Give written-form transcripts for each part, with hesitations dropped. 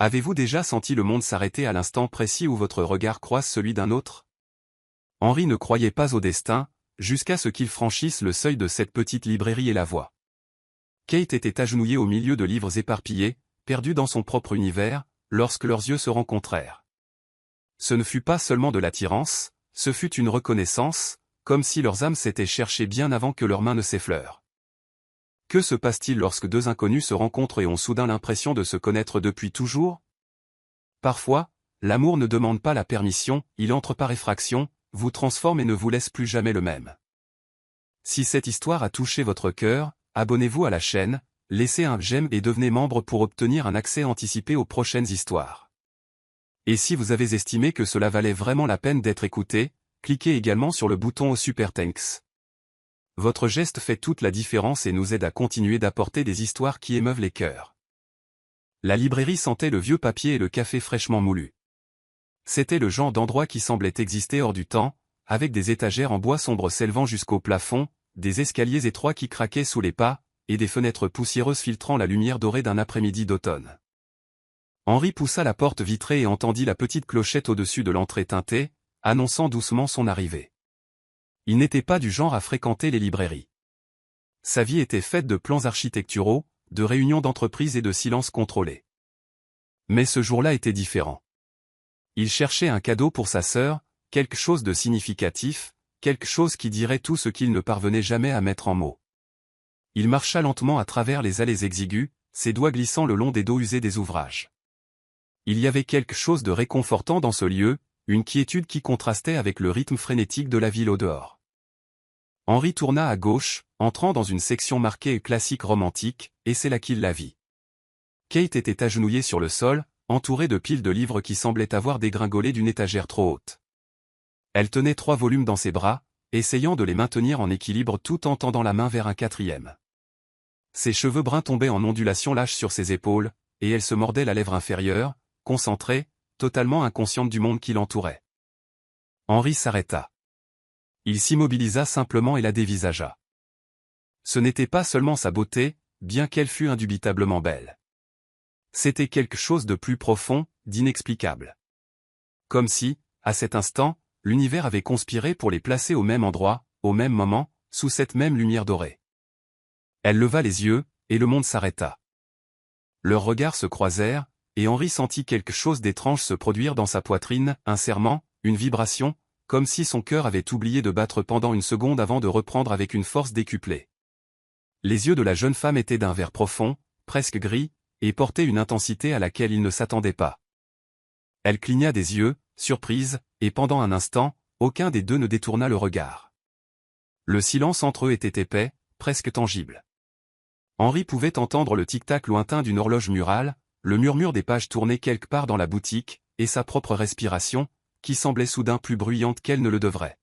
Avez-vous déjà senti le monde s'arrêter à l'instant précis où votre regard croise celui d'un autre? Henri ne croyait pas au destin, jusqu'à ce qu'il franchisse le seuil de cette petite librairie et la voie. Kate était agenouillée au milieu de livres éparpillés, perdue dans son propre univers, lorsque leurs yeux se rencontrèrent. Ce ne fut pas seulement de l'attirance, ce fut une reconnaissance, comme si leurs âmes s'étaient cherchées bien avant que leurs mains ne s'effleurent. Que se passe-t-il lorsque deux inconnus se rencontrent et ont soudain l'impression de se connaître depuis toujours? Parfois, l'amour ne demande pas la permission, il entre par effraction, vous transforme et ne vous laisse plus jamais le même. Si cette histoire a touché votre cœur, abonnez-vous à la chaîne, laissez un j'aime et devenez membre pour obtenir un accès anticipé aux prochaines histoires. Et si vous avez estimé que cela valait vraiment la peine d'être écouté, cliquez également sur le bouton au Super Thanks. Votre geste fait toute la différence et nous aide à continuer d'apporter des histoires qui émeuvent les cœurs. La librairie sentait le vieux papier et le café fraîchement moulu. C'était le genre d'endroit qui semblait exister hors du temps, avec des étagères en bois sombre s'élevant jusqu'au plafond, des escaliers étroits qui craquaient sous les pas, et des fenêtres poussiéreuses filtrant la lumière dorée d'un après-midi d'automne. Henri poussa la porte vitrée et entendit la petite clochette au-dessus de l'entrée teintée, annonçant doucement son arrivée. Il n'était pas du genre à fréquenter les librairies. Sa vie était faite de plans architecturaux, de réunions d'entreprise et de silences contrôlés. Mais ce jour-là était différent. Il cherchait un cadeau pour sa sœur, quelque chose de significatif, quelque chose qui dirait tout ce qu'il ne parvenait jamais à mettre en mots. Il marcha lentement à travers les allées exiguës, ses doigts glissant le long des dos usés des ouvrages. Il y avait quelque chose de réconfortant dans ce lieu, une quiétude qui contrastait avec le rythme frénétique de la ville au dehors. Henri tourna à gauche, entrant dans une section marquée classique romantique, et c'est là qu'il la vit. Kate était agenouillée sur le sol, entourée de piles de livres qui semblaient avoir dégringolé d'une étagère trop haute. Elle tenait 3 volumes dans ses bras, essayant de les maintenir en équilibre tout en tendant la main vers un 4e. Ses cheveux bruns tombaient en ondulations lâches sur ses épaules, et elle se mordait la lèvre inférieure, concentrée, totalement inconsciente du monde qui l'entourait. Henri s'arrêta. Il s'immobilisa simplement et la dévisagea. Ce n'était pas seulement sa beauté, bien qu'elle fût indubitablement belle. C'était quelque chose de plus profond, d'inexplicable. Comme si, à cet instant, l'univers avait conspiré pour les placer au même endroit, au même moment, sous cette même lumière dorée. Elle leva les yeux, et le monde s'arrêta. Leurs regards se croisèrent, et Henri sentit quelque chose d'étrange se produire dans sa poitrine, un serrement, une vibration, comme si son cœur avait oublié de battre pendant une seconde avant de reprendre avec une force décuplée. Les yeux de la jeune femme étaient d'un vert profond, presque gris, et portaient une intensité à laquelle il ne s'attendait pas. Elle cligna des yeux, surprise, et pendant un instant, aucun des deux ne détourna le regard. Le silence entre eux était épais, presque tangible. Henri pouvait entendre le tic-tac lointain d'une horloge murale, le murmure des pages tournées quelque part dans la boutique, et sa propre respiration, qui semblait soudain plus bruyante qu'elle ne le devrait.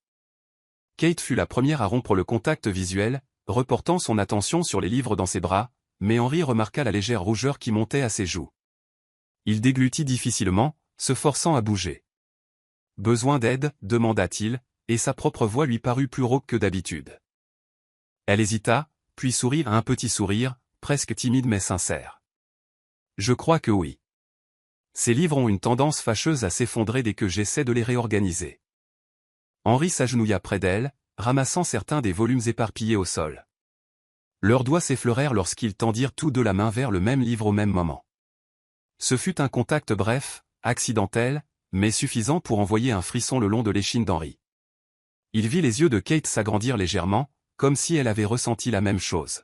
Kate fut la première à rompre le contact visuel, reportant son attention sur les livres dans ses bras, mais Henri remarqua la légère rougeur qui montait à ses joues. Il déglutit difficilement, se forçant à bouger. « Besoin d'aide ?» demanda-t-il, et sa propre voix lui parut plus rauque que d'habitude. Elle hésita, puis sourit à un petit sourire, presque timide mais sincère. « Je crois que oui. Ces livres ont une tendance fâcheuse à s'effondrer dès que j'essaie de les réorganiser. » Henri s'agenouilla près d'elle, ramassant certains des volumes éparpillés au sol. Leurs doigts s'effleurèrent lorsqu'ils tendirent tous deux la main vers le même livre au même moment. Ce fut un contact bref, accidentel, mais suffisant pour envoyer un frisson le long de l'échine d'Henri. Il vit les yeux de Kate s'agrandir légèrement, comme si elle avait ressenti la même chose.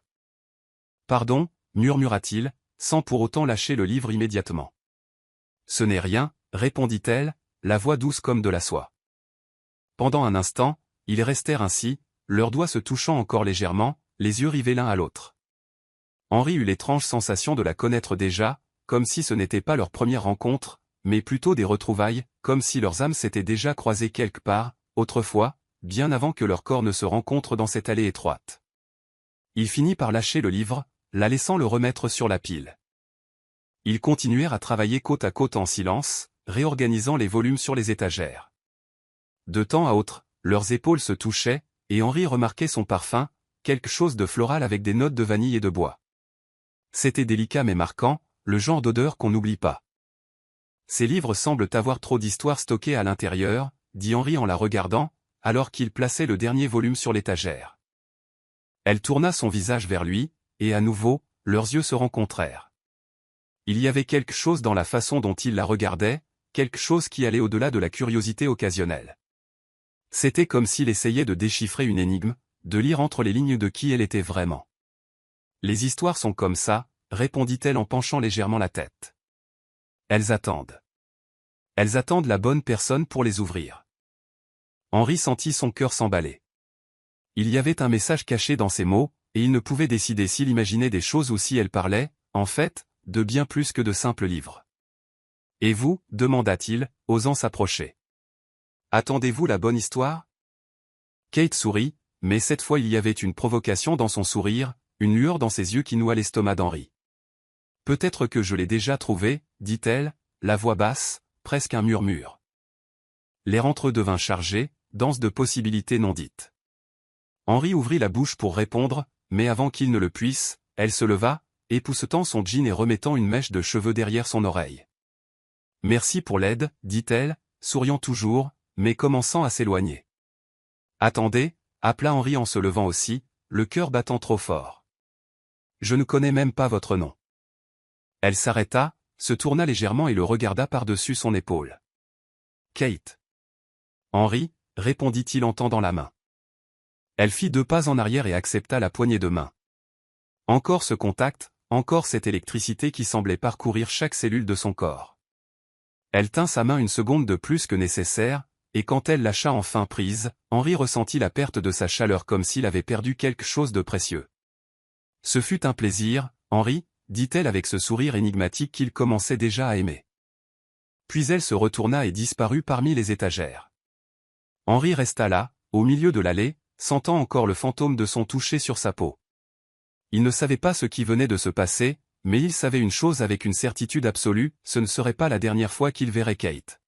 « Pardon » murmura-t-il, sans pour autant lâcher le livre immédiatement. « Ce n'est rien » répondit-elle, la voix douce comme de la soie. Pendant un instant, ils restèrent ainsi, leurs doigts se touchant encore légèrement, les yeux rivés l'un à l'autre. Henri eut l'étrange sensation de la connaître déjà, comme si ce n'était pas leur première rencontre, mais plutôt des retrouvailles, comme si leurs âmes s'étaient déjà croisées quelque part, autrefois, bien avant que leurs corps ne se rencontrent dans cette allée étroite. Il finit par lâcher le livre, la laissant le remettre sur la pile. Ils continuèrent à travailler côte à côte en silence, réorganisant les volumes sur les étagères. De temps à autre, leurs épaules se touchaient, et Henri remarquait son parfum, quelque chose de floral avec des notes de vanille et de bois. C'était délicat mais marquant, le genre d'odeur qu'on n'oublie pas. Ces livres semblent avoir trop d'histoires stockées à l'intérieur, dit Henri en la regardant, alors qu'il plaçait le dernier volume sur l'étagère. Elle tourna son visage vers lui, et à nouveau, leurs yeux se rencontrèrent. Il y avait quelque chose dans la façon dont il la regardait, quelque chose qui allait au-delà de la curiosité occasionnelle. C'était comme s'il essayait de déchiffrer une énigme, de lire entre les lignes de qui elle était vraiment. Les histoires sont comme ça, répondit-elle en penchant légèrement la tête. Elles attendent. Elles attendent la bonne personne pour les ouvrir. Henri sentit son cœur s'emballer. Il y avait un message caché dans ces mots, et il ne pouvait décider s'il imaginait des choses ou si elle parlait, en fait, de bien plus que de simples livres. « Et vous » demanda-t-il, osant s'approcher. « Attendez-vous la bonne histoire ?» Kate sourit, mais cette fois il y avait une provocation dans son sourire, une lueur dans ses yeux qui noua l'estomac d'Henri. « Peut-être que je l'ai déjà trouvé, dit-elle, la voix basse, presque un murmure. L'air entre eux devint chargé, dense de possibilités non dites. Henri ouvrit la bouche pour répondre, mais avant qu'il ne le puisse, elle se leva, époussetant son jean et remettant une mèche de cheveux derrière son oreille. « Merci pour l'aide, dit-elle, souriant toujours, mais commençant à s'éloigner. « Attendez » appela Henri en se levant aussi, le cœur battant trop fort. « Je ne connais même pas votre nom. » Elle s'arrêta, se tourna légèrement et le regarda par-dessus son épaule. « Kate. »« Henri » répondit-il en tendant la main. Elle fit 2 pas en arrière et accepta la poignée de main. Encore ce contact, encore cette électricité qui semblait parcourir chaque cellule de son corps. Elle tint sa main une seconde de plus que nécessaire, et quand elle lâcha enfin prise, Henri ressentit la perte de sa chaleur comme s'il avait perdu quelque chose de précieux. « Ce fut un plaisir, Henri » dit-elle avec ce sourire énigmatique qu'il commençait déjà à aimer. Puis elle se retourna et disparut parmi les étagères. Henri resta là, au milieu de l'allée, sentant encore le fantôme de son toucher sur sa peau. Il ne savait pas ce qui venait de se passer, mais il savait une chose avec une certitude absolue, ce ne serait pas la dernière fois qu'il verrait Kate.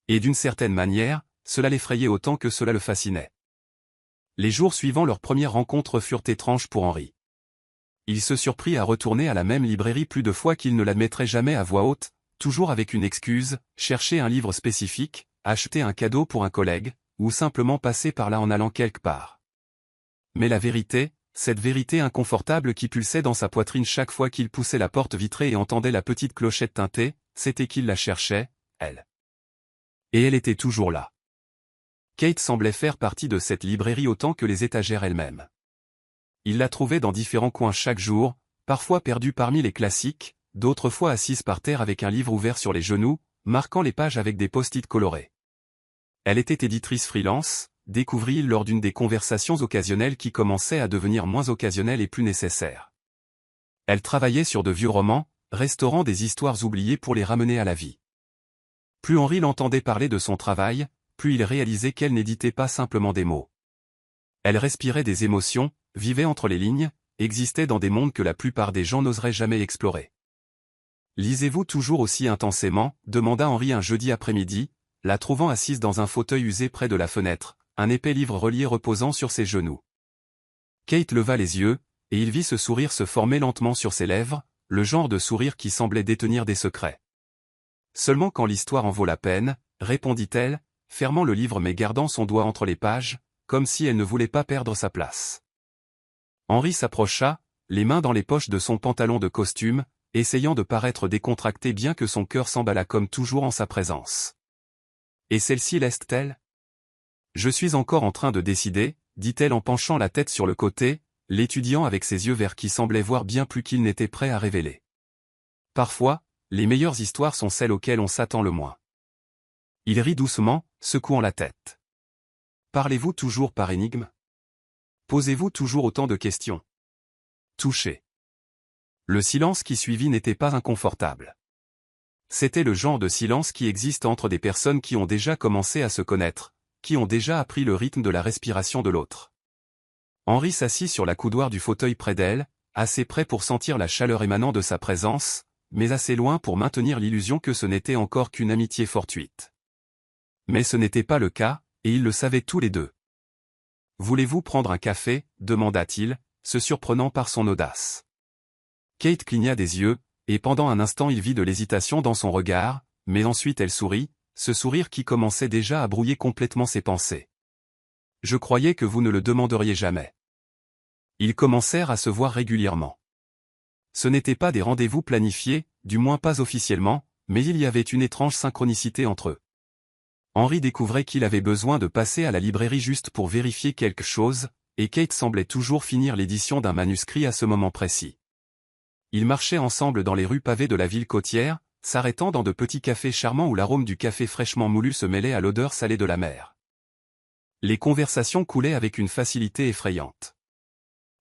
Et d'une certaine manière, cela l'effrayait autant que cela le fascinait. Les jours suivant leur première rencontre furent étranges pour Henri. Il se surprit à retourner à la même librairie plus de fois qu'il ne l'admettrait jamais à voix haute, toujours avec une excuse, chercher un livre spécifique, acheter un cadeau pour un collègue, ou simplement passer par là en allant quelque part. Mais la vérité, cette vérité inconfortable qui pulsait dans sa poitrine chaque fois qu'il poussait la porte vitrée et entendait la petite clochette tinter, c'était qu'il la cherchait, elle. Et elle était toujours là. Kate semblait faire partie de cette librairie autant que les étagères elles-mêmes. Il la trouvait dans différents coins chaque jour, parfois perdue parmi les classiques, d'autres fois assise par terre avec un livre ouvert sur les genoux, marquant les pages avec des post-it colorés. Elle était éditrice freelance, découvrit-il lors d'une des conversations occasionnelles qui commençaient à devenir moins occasionnelles et plus nécessaires. Elle travaillait sur de vieux romans, restaurant des histoires oubliées pour les ramener à la vie. Plus Henri l'entendait parler de son travail, plus il réalisait qu'elle n'éditait pas simplement des mots. Elle respirait des émotions, vivait entre les lignes, existait dans des mondes que la plupart des gens n'oseraient jamais explorer. « Lisez-vous toujours aussi intensément » demanda Henri un jeudi après-midi, la trouvant assise dans un fauteuil usé près de la fenêtre, un épais livre relié reposant sur ses genoux. Kate leva les yeux, et il vit ce sourire se former lentement sur ses lèvres, le genre de sourire qui semblait détenir des secrets. « Seulement quand l'histoire en vaut la peine » répondit-elle, fermant le livre mais gardant son doigt entre les pages, comme si elle ne voulait pas perdre sa place. Henri s'approcha, les mains dans les poches de son pantalon de costume, essayant de paraître décontracté bien que son cœur s'emballât comme toujours en sa présence. « Et celle-ci l'est-elle ? » « Je suis encore en train de décider, » dit-elle en penchant la tête sur le côté, l'étudiant avec ses yeux verts qui semblaient voir bien plus qu'il n'était prêt à révéler. « Parfois, les meilleures histoires sont celles auxquelles on s'attend le moins. » Il rit doucement, secouant la tête. « Parlez-vous toujours par énigme ? Posez-vous toujours autant de questions ? Touché. » Le silence qui suivit n'était pas inconfortable. C'était le genre de silence qui existe entre des personnes qui ont déjà commencé à se connaître, qui ont déjà appris le rythme de la respiration de l'autre. Henri s'assit sur la coudoir du fauteuil près d'elle, assez près pour sentir la chaleur émanant de sa présence, mais assez loin pour maintenir l'illusion que ce n'était encore qu'une amitié fortuite. Mais ce n'était pas le cas, et ils le savaient tous les deux. « Voulez-vous prendre un café » demanda-t-il, se surprenant par son audace. Kate cligna des yeux, et pendant un instant il vit de l'hésitation dans son regard, mais ensuite elle sourit, ce sourire qui commençait déjà à brouiller complètement ses pensées. Je croyais que vous ne le demanderiez jamais. Ils commencèrent à se voir régulièrement. Ce n'étaient pas des rendez-vous planifiés, du moins pas officiellement, mais il y avait une étrange synchronicité entre eux. Henry découvrait qu'il avait besoin de passer à la librairie juste pour vérifier quelque chose, et Kate semblait toujours finir l'édition d'un manuscrit à ce moment précis. Ils marchaient ensemble dans les rues pavées de la ville côtière, s'arrêtant dans de petits cafés charmants où l'arôme du café fraîchement moulu se mêlait à l'odeur salée de la mer. Les conversations coulaient avec une facilité effrayante.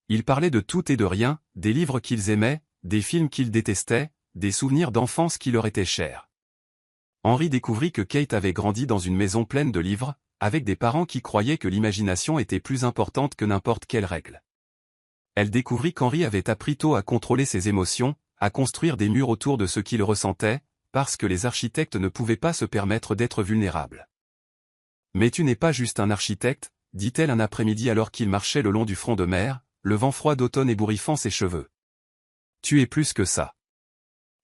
Ils parlaient de tout et de rien, des livres qu'ils aimaient, des films qu'ils détestaient, des souvenirs d'enfance qui leur étaient chers. Henry découvrit que Kate avait grandi dans une maison pleine de livres, avec des parents qui croyaient que l'imagination était plus importante que n'importe quelle règle. Elle découvrit qu'Henry avait appris tôt à contrôler ses émotions, à construire des murs autour de ce qu'il ressentait, parce que les architectes ne pouvaient pas se permettre d'être vulnérables. « Mais tu n'es pas juste un architecte, dit-elle un après-midi alors qu'il marchait le long du front de mer, le vent froid d'automne ébouriffant ses cheveux. Tu es plus que ça.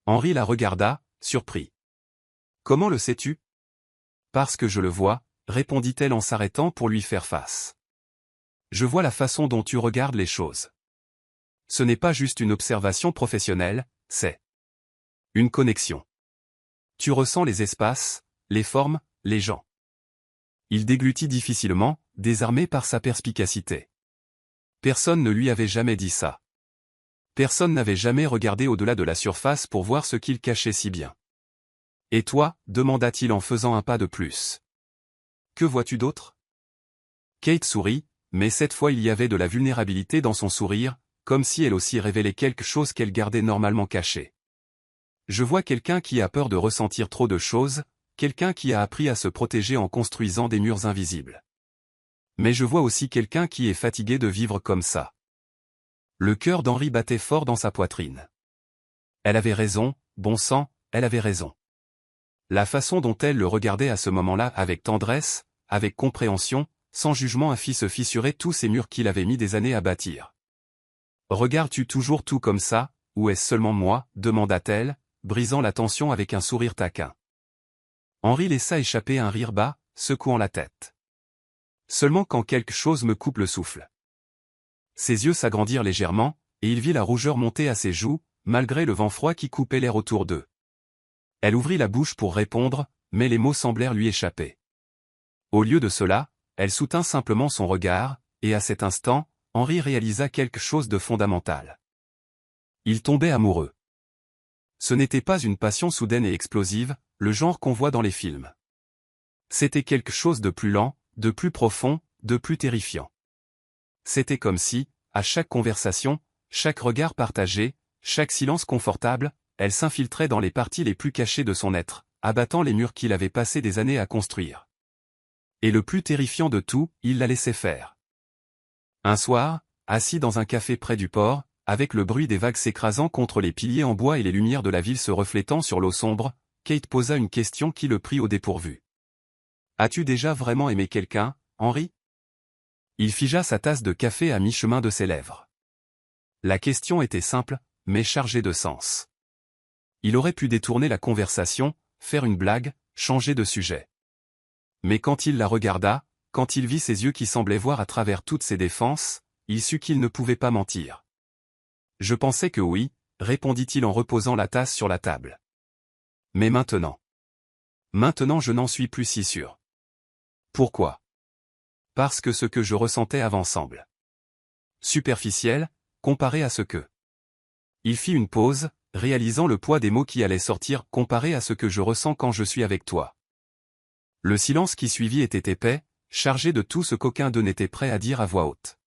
Henry la regarda, surpris. Comment le sais-tu? Parce que je le vois, répondit-elle en s'arrêtant pour lui faire face. Je vois la façon dont tu regardes les choses. Ce n'est pas juste une observation professionnelle, c'est une connexion. Tu ressens les espaces, les formes, les gens. Il déglutit difficilement, désarmé par sa perspicacité. Personne ne lui avait jamais dit ça. Personne n'avait jamais regardé au-delà de la surface pour voir ce qu'il cachait si bien. Et toi, demanda-t-il en faisant un pas de plus. Que vois-tu d'autre? Kate sourit, mais cette fois il y avait de la vulnérabilité dans son sourire, comme si elle aussi révélait quelque chose qu'elle gardait normalement caché. Je vois quelqu'un qui a peur de ressentir trop de choses, quelqu'un qui a appris à se protéger en construisant des murs invisibles. Mais je vois aussi quelqu'un qui est fatigué de vivre comme ça. Le cœur d'Henry battait fort dans sa poitrine. Elle avait raison, bon sang, elle avait raison. La façon dont elle le regardait à ce moment-là avec tendresse, avec compréhension, sans jugement a fait se fissurer tous ces murs qu'il avait mis des années à bâtir. « Regardes-tu toujours tout comme ça, ou est-ce seulement moi » demanda-t-elle, brisant la tension avec un sourire taquin. Henry laissa échapper un rire bas, secouant la tête. Seulement quand quelque chose me coupe le souffle. Ses yeux s'agrandirent légèrement, et il vit la rougeur monter à ses joues, malgré le vent froid qui coupait l'air autour d'eux. Elle ouvrit la bouche pour répondre, mais les mots semblèrent lui échapper. Au lieu de cela, elle soutint simplement son regard, et à cet instant, Henry réalisa quelque chose de fondamental. Il tombait amoureux. Ce n'était pas une passion soudaine et explosive, le genre qu'on voit dans les films. C'était quelque chose de plus lent, de plus profond, de plus terrifiant. C'était comme si, à chaque conversation, chaque regard partagé, chaque silence confortable, elle s'infiltrait dans les parties les plus cachées de son être, abattant les murs qu'il avait passé des années à construire. Et le plus terrifiant de tout, il la laissait faire. Un soir, assis dans un café près du port, avec le bruit des vagues s'écrasant contre les piliers en bois et les lumières de la ville se reflétant sur l'eau sombre, Kate posa une question qui le prit au dépourvu. « As-tu déjà vraiment aimé quelqu'un, Henry ?» Il figea sa tasse de café à mi-chemin de ses lèvres. La question était simple, mais chargée de sens. Il aurait pu détourner la conversation, faire une blague, changer de sujet. Mais quand il la regarda, quand il vit ses yeux qui semblaient voir à travers toutes ses défenses, il sut qu'il ne pouvait pas mentir. « Je pensais que oui, » répondit-il en reposant la tasse sur la table. « Mais maintenant. Maintenant je n'en suis plus si sûr. » Pourquoi? Parce que ce que je ressentais avant semble superficiel, comparé à ce que... Il fit une pause, réalisant le poids des mots qui allaient sortir comparé à ce que je ressens quand je suis avec toi. Le silence qui suivit était épais, chargé de tout ce qu'aucun d'eux n'était prêt à dire à voix haute.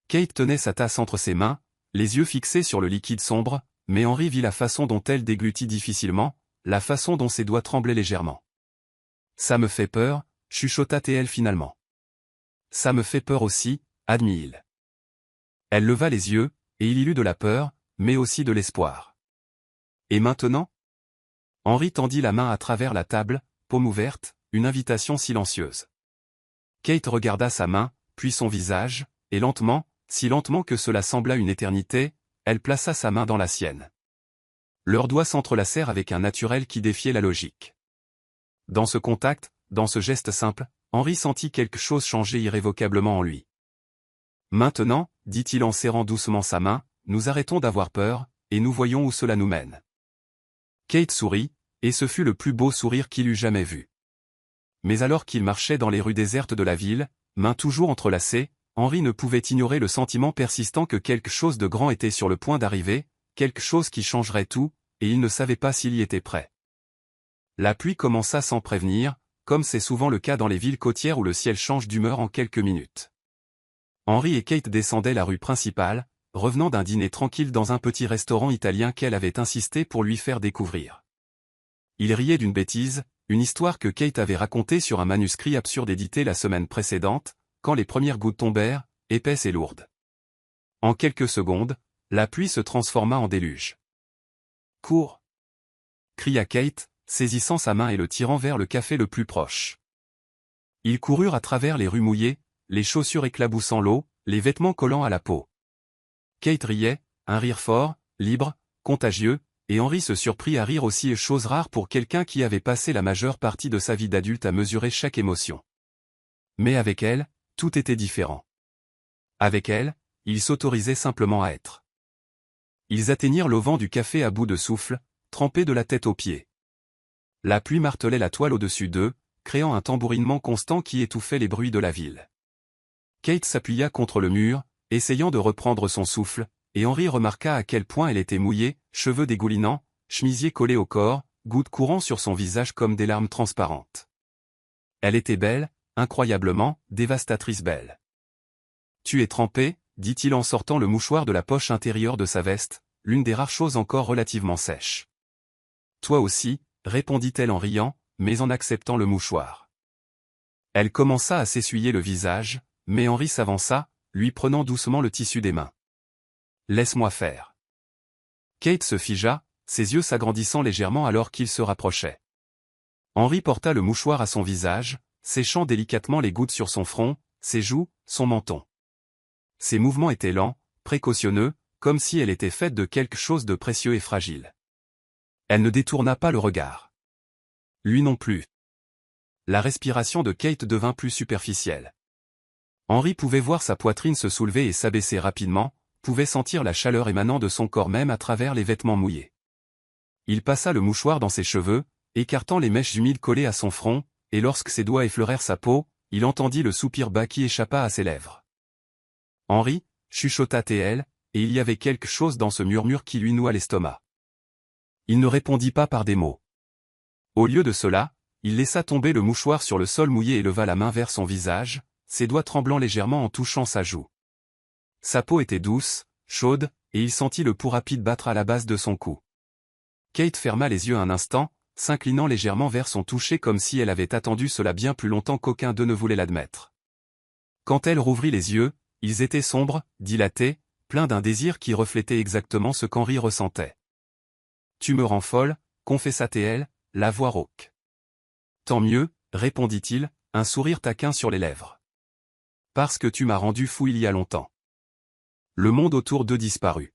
Kate tenait sa tasse entre ses mains, les yeux fixés sur le liquide sombre, mais Henry vit la façon dont elle déglutit difficilement, la façon dont ses doigts tremblaient légèrement. « Ça me fait peur », chuchota-t-elle finalement. « Ça me fait peur aussi », admit-il. Elle leva les yeux, et il y eut de la peur, mais aussi de l'espoir. « Et maintenant ?» Henry tendit la main à travers la table, paume ouverte, une invitation silencieuse. Kate regarda sa main, puis son visage, et lentement, si lentement que cela sembla une éternité, elle plaça sa main dans la sienne. Leurs doigts s'entrelacèrent avec un naturel qui défiait la logique. Dans ce contact, dans ce geste simple, Henri sentit quelque chose changer irrévocablement en lui. Maintenant, dit-il en serrant doucement sa main, nous arrêtons d'avoir peur, et nous voyons où cela nous mène. Kate sourit, et ce fut le plus beau sourire qu'il eût jamais vu. Mais alors qu'il marchait dans les rues désertes de la ville, mains toujours entrelacées, Henri ne pouvait ignorer le sentiment persistant que quelque chose de grand était sur le point d'arriver, quelque chose qui changerait tout, et il ne savait pas s'il y était prêt. La pluie commença sans prévenir, comme c'est souvent le cas dans les villes côtières où le ciel change d'humeur en quelques minutes. Henri et Kate descendaient la rue principale, revenant d'un dîner tranquille dans un petit restaurant italien qu'elle avait insisté pour lui faire découvrir. Ils riaient d'une bêtise, une histoire que Kate avait racontée sur un manuscrit absurde édité la semaine précédente, quand les premières gouttes tombèrent, épaisses et lourdes. En quelques secondes, la pluie se transforma en déluge. « Cours !» cria Kate, saisissant sa main et le tirant vers le café le plus proche. Ils coururent à travers les rues mouillées, les chaussures éclaboussant l'eau, les vêtements collant à la peau. Kate riait, un rire fort, libre, contagieux, et Henri se surprit à rire aussi, chose rare pour quelqu'un qui avait passé la majeure partie de sa vie d'adulte à mesurer chaque émotion. Mais avec elle, tout était différent. Avec elle, il s'autorisait simplement à être. Ils atteignirent l'auvent du café à bout de souffle, trempés de la tête aux pieds. La pluie martelait la toile au-dessus d'eux, créant un tambourinement constant qui étouffait les bruits de la ville. Kate s'appuya contre le mur, essayant de reprendre son souffle, et Henri remarqua à quel point elle était mouillée, cheveux dégoulinants, chemisier collé au corps, gouttes courant sur son visage comme des larmes transparentes. Elle était belle, incroyablement, dévastatrice belle. « Tu es trempé ?» dit-il en sortant le mouchoir de la poche intérieure de sa veste, l'une des rares choses encore relativement sèches. « Toi aussi », répondit-elle en riant, mais en acceptant le mouchoir. Elle commença à s'essuyer le visage, mais Henri s'avança, lui prenant doucement le tissu des mains. « Laisse-moi faire. » Kate se figea, ses yeux s'agrandissant légèrement alors qu'il se rapprochait. Henri porta le mouchoir à son visage, séchant délicatement les gouttes sur son front, ses joues, son menton. Ses mouvements étaient lents, précautionneux, comme si elle était faite de quelque chose de précieux et fragile. Elle ne détourna pas le regard. Lui non plus. La respiration de Kate devint plus superficielle. Henri pouvait voir sa poitrine se soulever et s'abaisser rapidement, pouvait sentir la chaleur émanant de son corps même à travers les vêtements mouillés. Il passa le mouchoir dans ses cheveux, écartant les mèches humides collées à son front, et lorsque ses doigts effleurèrent sa peau, il entendit le soupir bas qui échappa à ses lèvres. Henri, chuchota T.L., et il y avait quelque chose dans ce murmure qui lui noua l'estomac. Il ne répondit pas par des mots. Au lieu de cela, il laissa tomber le mouchoir sur le sol mouillé et leva la main vers son visage, ses doigts tremblant légèrement en touchant sa joue. Sa peau était douce, chaude, et il sentit le pouls rapide battre à la base de son cou. Kate ferma les yeux un instant, s'inclinant légèrement vers son toucher comme si elle avait attendu cela bien plus longtemps qu'aucun d'eux ne voulait l'admettre. Quand elle rouvrit les yeux, ils étaient sombres, dilatés, pleins d'un désir qui reflétait exactement ce qu'Henri ressentait. « Tu me rends folle », confessa T.L., la voix rauque. « Tant mieux », répondit-il, un sourire taquin sur les lèvres. « Parce que tu m'as rendu fou il y a longtemps. » Le monde autour d'eux disparut.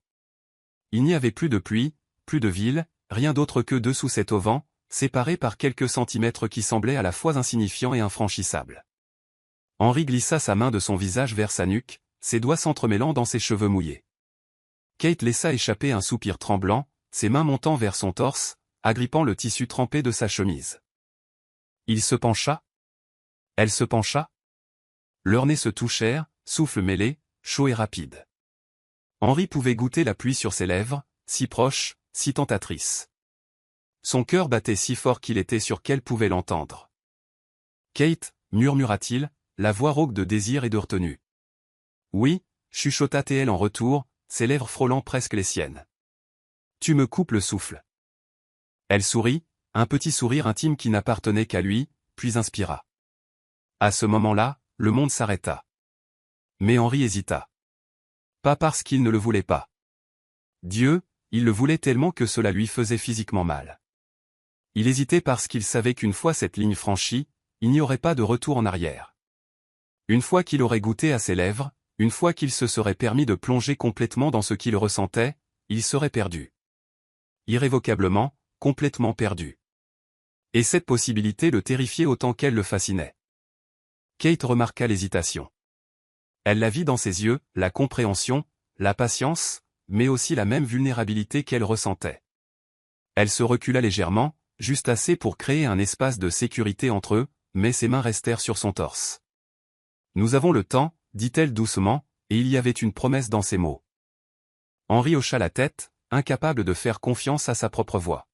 Il n'y avait plus de pluie, plus de ville, rien d'autre que deux sous cet auvent, séparés par quelques centimètres qui semblaient à la fois insignifiants et infranchissables. Henri glissa sa main de son visage vers sa nuque, ses doigts s'entremêlant dans ses cheveux mouillés. Kate laissa échapper un soupir tremblant, ses mains montant vers son torse, agrippant le tissu trempé de sa chemise. Il se pencha. Elle se pencha. Leurs nez se touchèrent, souffle mêlé, chaud et rapide. Henri pouvait goûter la pluie sur ses lèvres, si proche, si tentatrice. Son cœur battait si fort qu'il était sûr qu'elle pouvait l'entendre. « Kate » murmura-t-il, la voix rauque de désir et de retenue. « Oui » chuchota T.L. en retour, ses lèvres frôlant presque les siennes. « Tu me coupes le souffle. » Elle sourit, un petit sourire intime qui n'appartenait qu'à lui, puis inspira. À ce moment-là, le monde s'arrêta. Mais Henri hésita. Pas parce qu'il ne le voulait pas. Dieu, il le voulait tellement que cela lui faisait physiquement mal. Il hésitait parce qu'il savait qu'une fois cette ligne franchie, il n'y aurait pas de retour en arrière. Une fois qu'il aurait goûté à ses lèvres, une fois qu'il se serait permis de plonger complètement dans ce qu'il ressentait, il serait perdu. irrévocablement, complètement perdu. Et cette possibilité le terrifiait autant qu'elle le fascinait. Kate remarqua l'hésitation. Elle la vit dans ses yeux, la compréhension, la patience, mais aussi la même vulnérabilité qu'elle ressentait. Elle se recula légèrement, juste assez pour créer un espace de sécurité entre eux, mais ses mains restèrent sur son torse. « Nous avons le temps », dit-elle doucement, et il y avait une promesse dans ses mots. Henri hocha la tête, incapable de faire confiance à sa propre voix.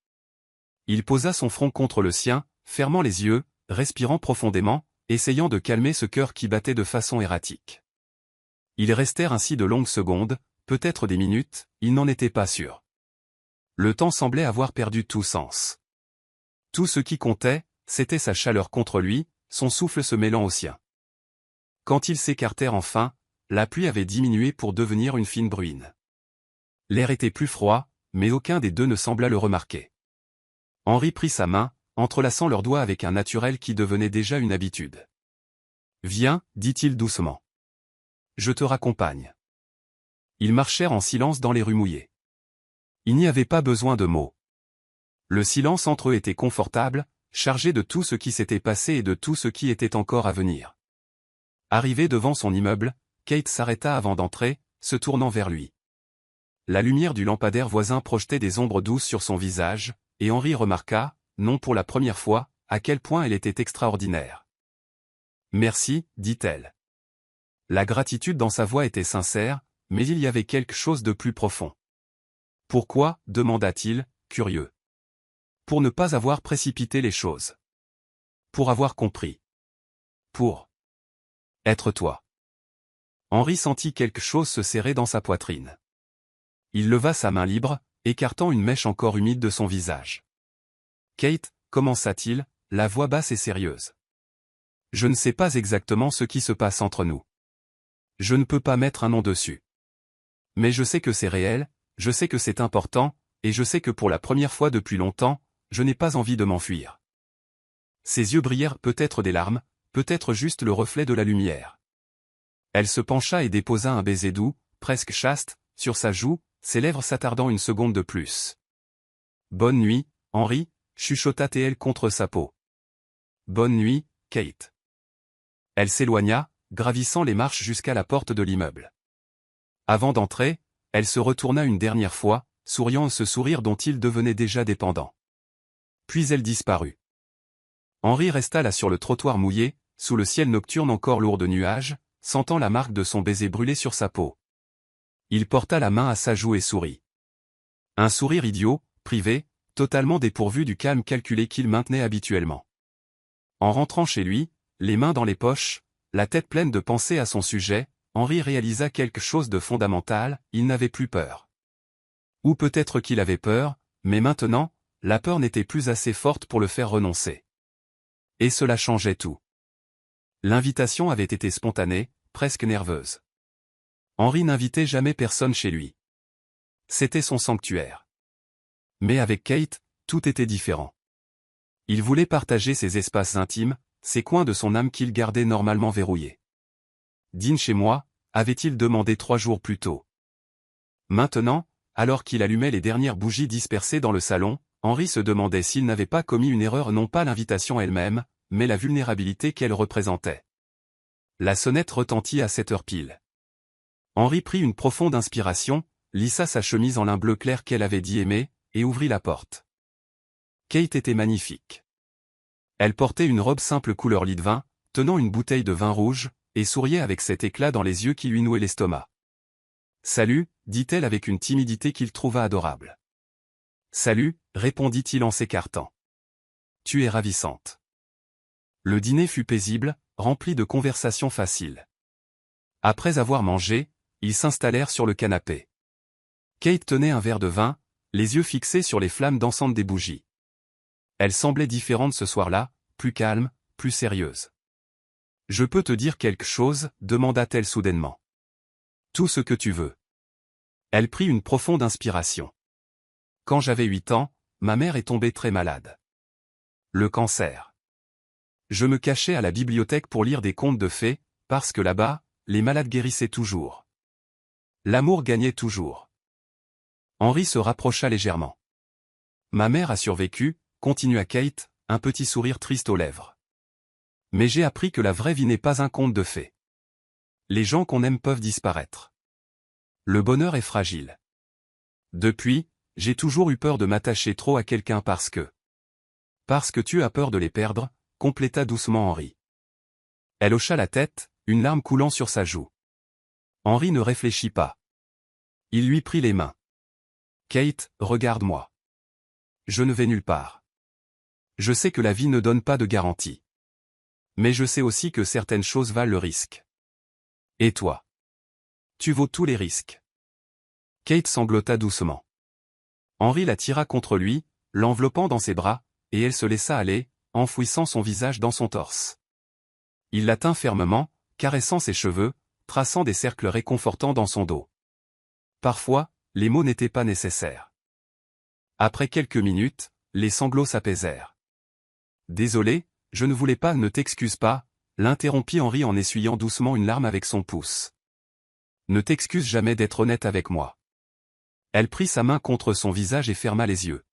Il posa son front contre le sien, fermant les yeux, respirant profondément, essayant de calmer ce cœur qui battait de façon erratique. Ils restèrent ainsi de longues secondes, peut-être des minutes, il n'en était pas sûr. Le temps semblait avoir perdu tout sens. Tout ce qui comptait, c'était sa chaleur contre lui, son souffle se mêlant au sien. Quand ils s'écartèrent enfin, la pluie avait diminué pour devenir une fine bruine. L'air était plus froid, mais aucun des deux ne sembla le remarquer. Henri prit sa main, entrelaçant leurs doigts avec un naturel qui devenait déjà une habitude. « Viens, dit-il doucement. Je te raccompagne. » Ils marchèrent en silence dans les rues mouillées. Il n'y avait pas besoin de mots. Le silence entre eux était confortable, chargé de tout ce qui s'était passé et de tout ce qui était encore à venir. Arrivée devant son immeuble, Kate s'arrêta avant d'entrer, se tournant vers lui. La lumière du lampadaire voisin projetait des ombres douces sur son visage, et Henri remarqua, non pour la première fois, à quel point elle était extraordinaire. « Merci, dit-elle. » La gratitude dans sa voix était sincère, mais il y avait quelque chose de plus profond. « Pourquoi » demanda-t-il, curieux. « Pour ne pas avoir précipité les choses. Pour avoir compris. Pour être toi. » Henri sentit quelque chose se serrer dans sa poitrine. Il leva sa main libre, écartant une mèche encore humide de son visage. « Kate » commença-t-il, la voix basse et sérieuse. « Je ne sais pas exactement ce qui se passe entre nous. Je ne peux pas mettre un nom dessus. Mais je sais que c'est réel, je sais que c'est important, et je sais que pour la première fois depuis longtemps, je n'ai pas envie de m'enfuir. » Ses yeux brillèrent, peut-être des larmes, peut-être juste le reflet de la lumière. Elle se pencha et déposa un baiser doux, presque chaste, sur sa joue, ses lèvres s'attardant une seconde de plus. « Bonne nuit, Henri » chuchota-t-elle contre sa peau. « Bonne nuit, Kate. » Elle s'éloigna, gravissant les marches jusqu'à la porte de l'immeuble. Avant d'entrer, elle se retourna une dernière fois, souriant ce sourire dont il devenait déjà dépendant. Puis elle disparut. Henri resta là sur le trottoir mouillé, sous le ciel nocturne encore lourd de nuages, sentant la marque de son baiser brûlé sur sa peau. Il porta la main à sa joue et sourit. Un sourire idiot, privé, totalement dépourvu du calme calculé qu'il maintenait habituellement. En rentrant chez lui, les mains dans les poches, la tête pleine de pensées à son sujet, Henri réalisa quelque chose de fondamental, il n'avait plus peur. Ou peut-être qu'il avait peur, mais maintenant, la peur n'était plus assez forte pour le faire renoncer. Et cela changeait tout. L'invitation avait été spontanée, presque nerveuse. Henri n'invitait jamais personne chez lui. C'était son sanctuaire. Mais avec Kate, tout était différent. Il voulait partager ses espaces intimes, ces coins de son âme qu'il gardait normalement verrouillés. « Dîne chez moi » avait-il demandé 3 jours plus tôt. Maintenant, alors qu'il allumait les dernières bougies dispersées dans le salon, Henri se demandait s'il n'avait pas commis une erreur, non pas l'invitation elle-même, mais la vulnérabilité qu'elle représentait. La sonnette retentit à 7 heures pile. Henri prit une profonde inspiration, lissa sa chemise en lin bleu clair qu'elle avait dit aimer, et ouvrit la porte. Kate était magnifique. Elle portait une robe simple couleur lit de vin, tenant une bouteille de vin rouge, et souriait avec cet éclat dans les yeux qui lui nouait l'estomac. « Salut » dit-elle avec une timidité qu'il trouva adorable. « Salut » répondit-il en s'écartant. « Tu es ravissante. » Le dîner fut paisible, rempli de conversations faciles. Après avoir mangé, ils s'installèrent sur le canapé. Kate tenait un verre de vin, les yeux fixés sur les flammes dansantes des bougies. Elle semblait différente ce soir-là, plus calme, plus sérieuse. « Je peux te dire quelque chose » demanda-t-elle soudainement. « Tout ce que tu veux. » Elle prit une profonde inspiration. « Quand j'avais 8 ans, ma mère est tombée très malade. Le cancer. Je me cachais à la bibliothèque pour lire des contes de fées, parce que là-bas, les malades guérissaient toujours. L'amour gagnait toujours. » Henri se rapprocha légèrement. Ma mère a survécu, continua Kate, un petit sourire triste aux lèvres. Mais j'ai appris que la vraie vie n'est pas un conte de fées. Les gens qu'on aime peuvent disparaître. Le bonheur est fragile. Depuis, j'ai toujours eu peur de m'attacher trop à quelqu'un parce que tu as peur de les perdre, compléta doucement Henri. Elle hocha la tête, une larme coulant sur sa joue. Henri ne réfléchit pas. Il lui prit les mains. Kate, regarde-moi. Je ne vais nulle part. Je sais que la vie ne donne pas de garantie. Mais je sais aussi que certaines choses valent le risque. Et toi? Tu vaux tous les risques. Kate sanglota doucement. Henri la tira contre lui, l'enveloppant dans ses bras, et elle se laissa aller, enfouissant son visage dans son torse. Il la tint fermement, caressant ses cheveux, traçant des cercles réconfortants dans son dos. Parfois, les mots n'étaient pas nécessaires. Après quelques minutes, les sanglots s'apaisèrent. Désolé, je ne voulais pas, ne t'excuse pas, l'interrompit Henri en essuyant doucement une larme avec son pouce. Ne t'excuse jamais d'être honnête avec moi. Elle prit sa main contre son visage et ferma les yeux.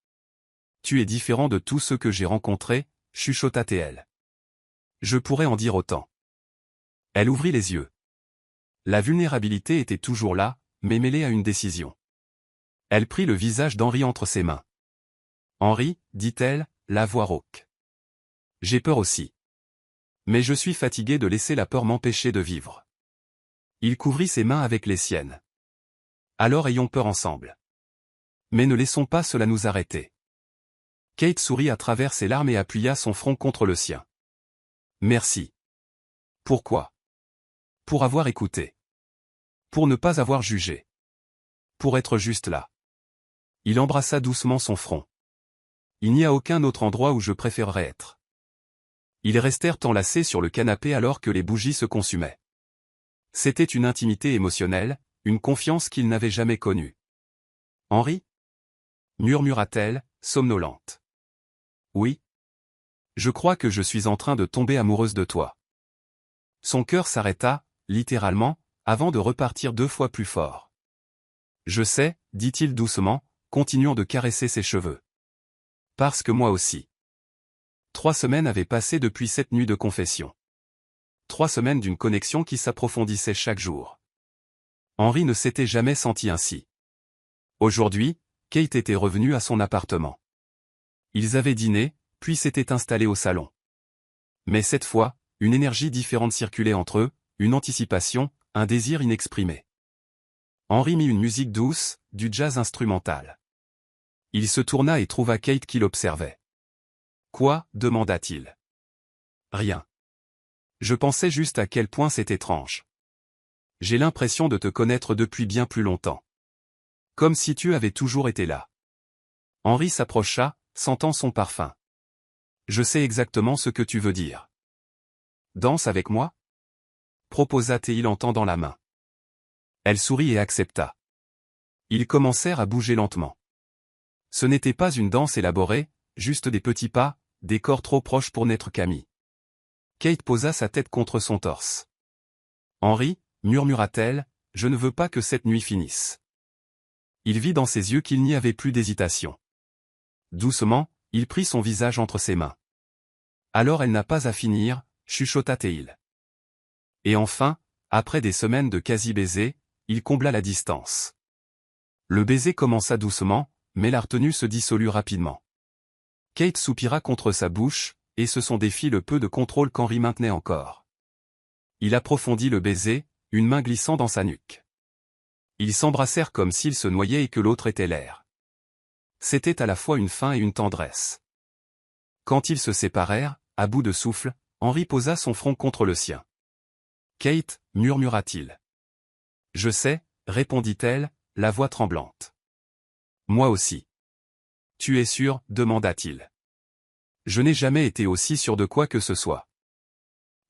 Tu es différent de tous ceux que j'ai rencontrés, chuchota-t-elle. Je pourrais en dire autant. Elle ouvrit les yeux. La vulnérabilité était toujours là, mais mêlée à une décision. Elle prit le visage d'Henri entre ses mains. Henri, dit-elle, la voix rauque. J'ai peur aussi. Mais je suis fatiguée de laisser la peur m'empêcher de vivre. Il couvrit ses mains avec les siennes. Alors ayons peur ensemble. Mais ne laissons pas cela nous arrêter. Kate sourit à travers ses larmes et appuya son front contre le sien. Merci. Pourquoi? Pour avoir écouté. Pour ne pas avoir jugé. Pour être juste là. Il embrassa doucement son front. Il n'y a aucun autre endroit où je préférerais être. Ils restèrent enlacés sur le canapé alors que les bougies se consumaient. C'était une intimité émotionnelle, une confiance qu'ils n'avaient jamais connue. Henri? Murmura-t-elle, somnolente. Oui. Je crois que je suis en train de tomber amoureuse de toi. Son cœur s'arrêta, littéralement, avant de repartir 2 fois plus fort. Je sais, dit-il doucement, continuant de caresser ses cheveux. Parce que moi aussi. 3 semaines avaient passé depuis cette nuit de confession. 3 semaines d'une connexion qui s'approfondissait chaque jour. Henri ne s'était jamais senti ainsi. Aujourd'hui, Kate était revenue à son appartement. Ils avaient dîné, puis s'étaient installés au salon. Mais cette fois, une énergie différente circulait entre eux, une anticipation, un désir inexprimé. Henri mit une musique douce, du jazz instrumental. Il se tourna et trouva Kate qui l'observait. Quoi? Demanda-t-il. Rien. Je pensais juste à quel point c'est étrange. J'ai l'impression de te connaître depuis bien plus longtemps. Comme si tu avais toujours été là. Henri s'approcha, sentant son parfum. Je sais exactement ce que tu veux dire. Danse avec moi? Proposa-t-il en tendant la main. Elle sourit et accepta. Ils commencèrent à bouger lentement. Ce n'était pas une danse élaborée, juste des petits pas, des corps trop proches pour n'être qu'amis. Kate posa sa tête contre son torse. Henri, murmura-t-elle, je ne veux pas que cette nuit finisse. Il vit dans ses yeux qu'il n'y avait plus d'hésitation. Doucement, il prit son visage entre ses mains. Alors elle n'a pas à finir, chuchota-t-il. Et enfin, après des semaines de quasi-baiser, il combla la distance. Le baiser commença doucement, mais la retenue se dissolut rapidement. Kate soupira contre sa bouche, et ce sont défi le peu de contrôle qu'Henri maintenait encore. Il approfondit le baiser, une main glissant dans sa nuque. Ils s'embrassèrent comme s'ils se noyaient et que l'autre était l'air. C'était à la fois une faim et une tendresse. Quand ils se séparèrent, à bout de souffle, Henri posa son front contre le sien. Kate, murmura-t-il. Je sais, répondit-elle, la voix tremblante. Moi aussi. Tu es sûr? Demanda-t-il. Je n'ai jamais été aussi sûr de quoi que ce soit.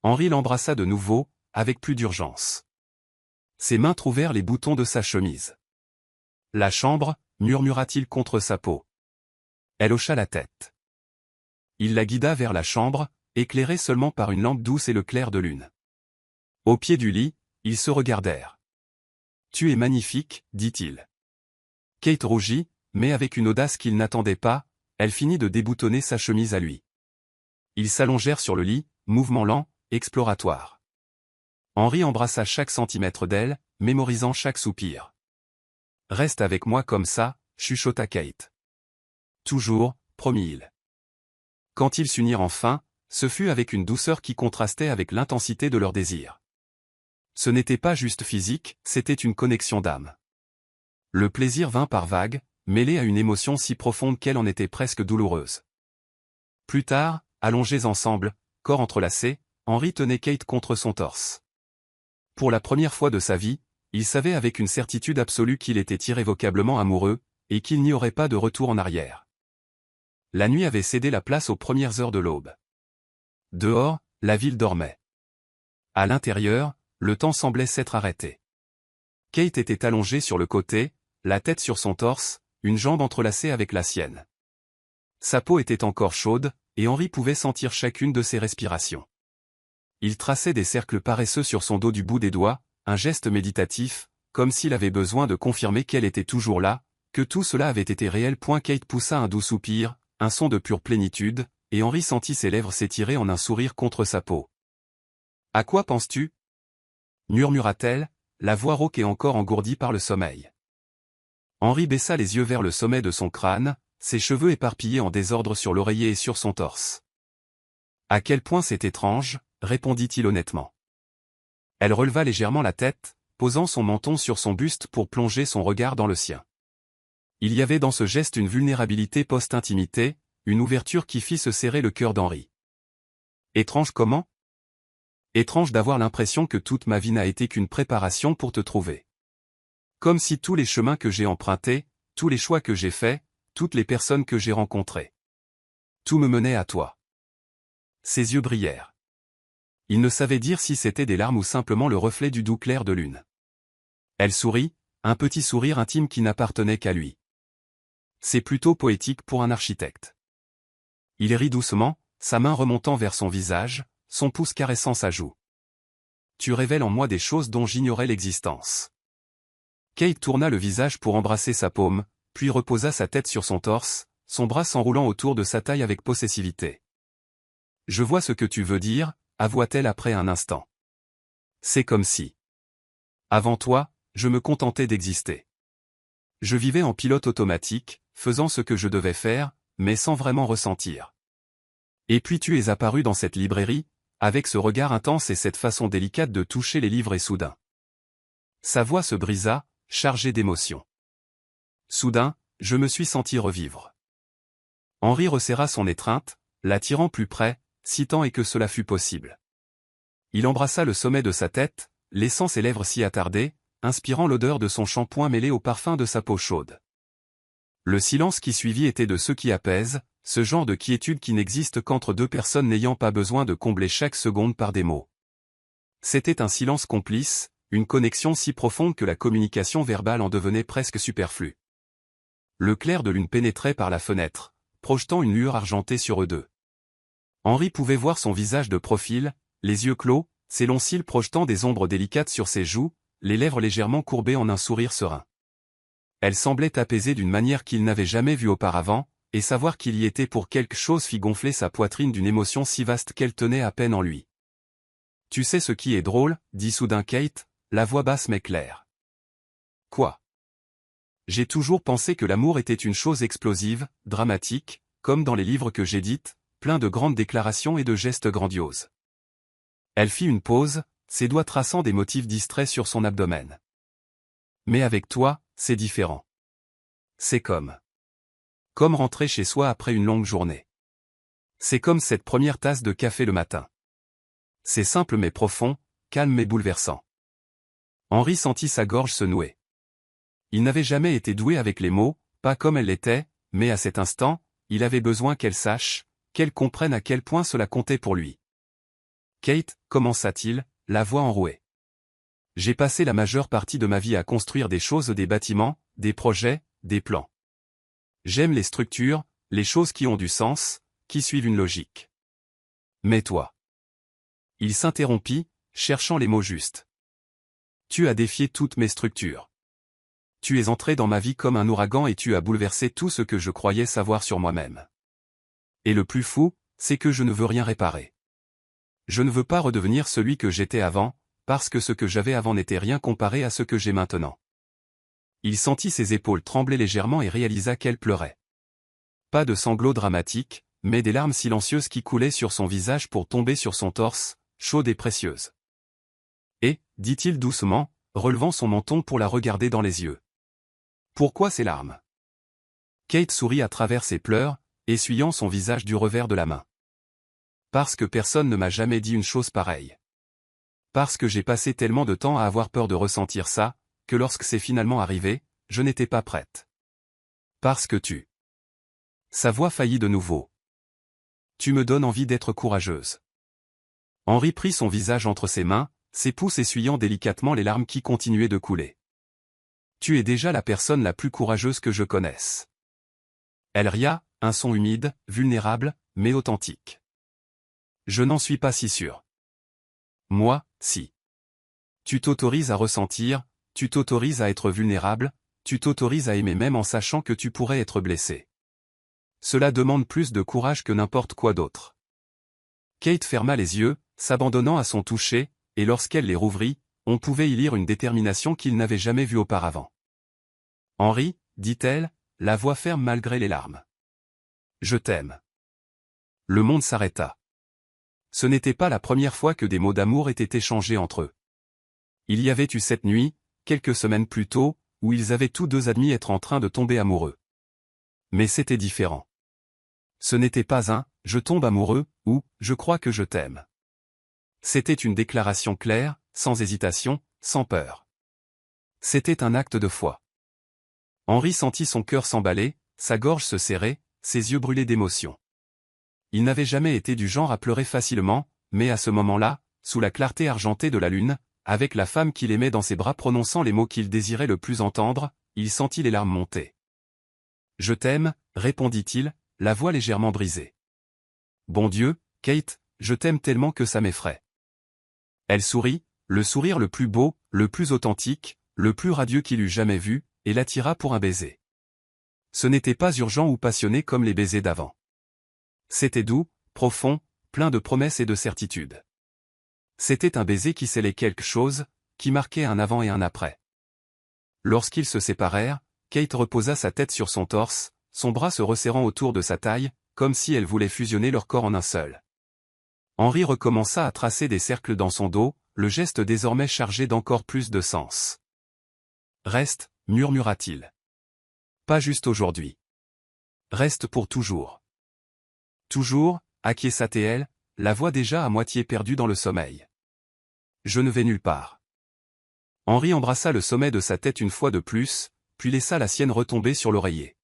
Henri l'embrassa de nouveau, avec plus d'urgence. Ses mains trouvèrent les boutons de sa chemise. La chambre, murmura-t-il contre sa peau. Elle hocha la tête. Il la guida vers la chambre, éclairée seulement par une lampe douce et le clair de lune. Au pied du lit, ils se regardèrent. Tu es magnifique, dit-il. Kate rougit, mais avec une audace qu'il n'attendait pas, elle finit de déboutonner sa chemise à lui. Ils s'allongèrent sur le lit, mouvement lent, exploratoire. Henri embrassa chaque centimètre d'elle, mémorisant chaque soupir. « Reste avec moi comme ça », chuchota Kate. « Toujours », promit-il. Quand ils s'unirent enfin, ce fut avec une douceur qui contrastait avec l'intensité de leur désir. Ce n'était pas juste physique, c'était une connexion d'âme. Le plaisir vint par vagues, mêlé à une émotion si profonde qu'elle en était presque douloureuse. Plus tard, allongés ensemble, corps entrelacés, Henri tenait Kate contre son torse. Pour la première fois de sa vie, il savait avec une certitude absolue qu'il était irrévocablement amoureux, et qu'il n'y aurait pas de retour en arrière. La nuit avait cédé la place aux premières heures de l'aube. Dehors, la ville dormait. À l'intérieur, le temps semblait s'être arrêté. Kate était allongée sur le côté, la tête sur son torse, une jambe entrelacée avec la sienne. Sa peau était encore chaude, et Henri pouvait sentir chacune de ses respirations. Il traçait des cercles paresseux sur son dos du bout des doigts, un geste méditatif, comme s'il avait besoin de confirmer qu'elle était toujours là, que tout cela avait été réel. Kate poussa un doux soupir, un son de pure plénitude, et Henri sentit ses lèvres s'étirer en un sourire contre sa peau. « À quoi penses-tu » murmura-t-elle, la voix rauque et encore engourdie par le sommeil. Henri baissa les yeux vers le sommet de son crâne, ses cheveux éparpillés en désordre sur l'oreiller et sur son torse. « À quel point c'est étrange » répondit-il honnêtement. Elle releva légèrement la tête, posant son menton sur son buste pour plonger son regard dans le sien. Il y avait dans ce geste une vulnérabilité post-intimité, une ouverture qui fit se serrer le cœur d'Henri. Étrange comment ? Étrange d'avoir l'impression que toute ma vie n'a été qu'une préparation pour te trouver. Comme si tous les chemins que j'ai empruntés, tous les choix que j'ai faits, toutes les personnes que j'ai rencontrées. Tout me menait à toi. Ses yeux brillèrent. Il ne savait dire si c'était des larmes ou simplement le reflet du doux clair de lune. Elle sourit, un petit sourire intime qui n'appartenait qu'à lui. C'est plutôt poétique pour un architecte. Il rit doucement, sa main remontant vers son visage, son pouce caressant sa joue. Tu révèles en moi des choses dont j'ignorais l'existence. Kate tourna le visage pour embrasser sa paume, puis reposa sa tête sur son torse, son bras s'enroulant autour de sa taille avec possessivité. Je vois ce que tu veux dire, avoua-t-elle après un instant. C'est comme si. Avant toi, je me contentais d'exister. Je vivais en pilote automatique, faisant ce que je devais faire, mais sans vraiment ressentir. Et puis tu es apparu dans cette librairie, avec ce regard intense et cette façon délicate de toucher les livres et soudain. Sa voix se brisa, chargée d'émotion. Soudain, je me suis senti revivre. Henri resserra son étreinte, l'attirant plus près, si tant est que cela fut possible. Il embrassa le sommet de sa tête, laissant ses lèvres s'y attarder, inspirant l'odeur de son shampoing mêlé au parfum de sa peau chaude. Le silence qui suivit était de ceux qui apaisent, ce genre de quiétude qui n'existe qu'entre deux personnes n'ayant pas besoin de combler chaque seconde par des mots. C'était un silence complice, une connexion si profonde que la communication verbale en devenait presque superflue. Le clair de lune pénétrait par la fenêtre, projetant une lueur argentée sur eux deux. Henri pouvait voir son visage de profil, les yeux clos, ses longs cils projetant des ombres délicates sur ses joues, les lèvres légèrement courbées en un sourire serein. Elle semblait apaisée d'une manière qu'il n'avait jamais vue auparavant, et savoir qu'il y était pour quelque chose fit gonfler sa poitrine d'une émotion si vaste qu'elle tenait à peine en lui. « Tu sais ce qui est drôle » dit soudain Kate, la voix basse mais claire. « Quoi » J'ai toujours pensé que l'amour était une chose explosive, dramatique, comme dans les livres que j'édite, plein de grandes déclarations et de gestes grandioses. Elle fit une pause, ses doigts traçant des motifs distraits sur son abdomen. Mais avec toi, c'est différent. C'est comme rentrer chez soi après une longue journée. C'est comme cette première tasse de café le matin. C'est simple mais profond, calme mais bouleversant. Henri sentit sa gorge se nouer. Il n'avait jamais été doué avec les mots, pas comme elle l'était, mais à cet instant, il avait besoin qu'elle sache, qu'elle comprenne à quel point cela comptait pour lui. Kate, commença-t-il, la voix enrouée. J'ai passé la majeure partie de ma vie à construire des choses, des bâtiments, des projets, des plans. J'aime les structures, les choses qui ont du sens, qui suivent une logique. Mais toi. Il s'interrompit, cherchant les mots justes. Tu as défié toutes mes structures. Tu es entré dans ma vie comme un ouragan et tu as bouleversé tout ce que je croyais savoir sur moi-même. Et le plus fou, c'est que je ne veux rien réparer. Je ne veux pas redevenir celui que j'étais avant, parce que ce que j'avais avant n'était rien comparé à ce que j'ai maintenant. Il sentit ses épaules trembler légèrement et réalisa qu'elle pleurait. Pas de sanglots dramatiques, mais des larmes silencieuses qui coulaient sur son visage pour tomber sur son torse, chaude et précieuse. Et, dit-il doucement, relevant son menton pour la regarder dans les yeux. Pourquoi ces larmes? Kate sourit à travers ses pleurs, essuyant son visage du revers de la main. Parce que personne ne m'a jamais dit une chose pareille. Parce que j'ai passé tellement de temps à avoir peur de ressentir ça, que lorsque c'est finalement arrivé, je n'étais pas prête. Parce que tu... Sa voix faillit de nouveau. Tu me donnes envie d'être courageuse. Henri prit son visage entre ses mains, ses pouces essuyant délicatement les larmes qui continuaient de couler. Tu es déjà la personne la plus courageuse que je connaisse. Elle ria, un son humide, vulnérable, mais authentique. Je n'en suis pas si sûr. Moi, si. Tu t'autorises à ressentir, tu t'autorises à être vulnérable, tu t'autorises à aimer même en sachant que tu pourrais être blessé. Cela demande plus de courage que n'importe quoi d'autre. Kate ferma les yeux, s'abandonnant à son toucher, et lorsqu'elle les rouvrit, on pouvait y lire une détermination qu'il n'avait jamais vue auparavant. Henri, dit-elle, la voix ferme malgré les larmes. Je t'aime. Le monde s'arrêta. Ce n'était pas la première fois que des mots d'amour étaient échangés entre eux. Il y avait eu cette nuit, quelques semaines plus tôt, où ils avaient tous deux admis être en train de tomber amoureux. Mais c'était différent. Ce n'était pas un « je tombe amoureux » ou « je crois que je t'aime ». C'était une déclaration claire, sans hésitation, sans peur. C'était un acte de foi. Henri sentit son cœur s'emballer, sa gorge se serrer, ses yeux brûlaient d'émotion. Il n'avait jamais été du genre à pleurer facilement, mais à ce moment-là, sous la clarté argentée de la lune, avec la femme qu'il aimait dans ses bras prononçant les mots qu'il désirait le plus entendre, il sentit les larmes monter. « Je t'aime », répondit-il, la voix légèrement brisée. « Bon Dieu, Kate, je t'aime tellement que ça m'effraie. » Elle sourit, le sourire le plus beau, le plus authentique, le plus radieux qu'il eût jamais vu, et l'attira pour un baiser. Ce n'était pas urgent ou passionné comme les baisers d'avant. C'était doux, profond, plein de promesses et de certitudes. C'était un baiser qui scellait quelque chose, qui marquait un avant et un après. Lorsqu'ils se séparèrent, Kate reposa sa tête sur son torse, son bras se resserrant autour de sa taille, comme si elle voulait fusionner leur corps en un seul. Henri recommença à tracer des cercles dans son dos, le geste désormais chargé d'encore plus de sens. « Reste, murmura-t-il. Pas juste aujourd'hui. Reste pour toujours. » Toujours, acquiesça-t-elle, la voix déjà à moitié perdue dans le sommeil. « Je ne vais nulle part. » Henri embrassa le sommet de sa tête une fois de plus, puis laissa la sienne retomber sur l'oreiller.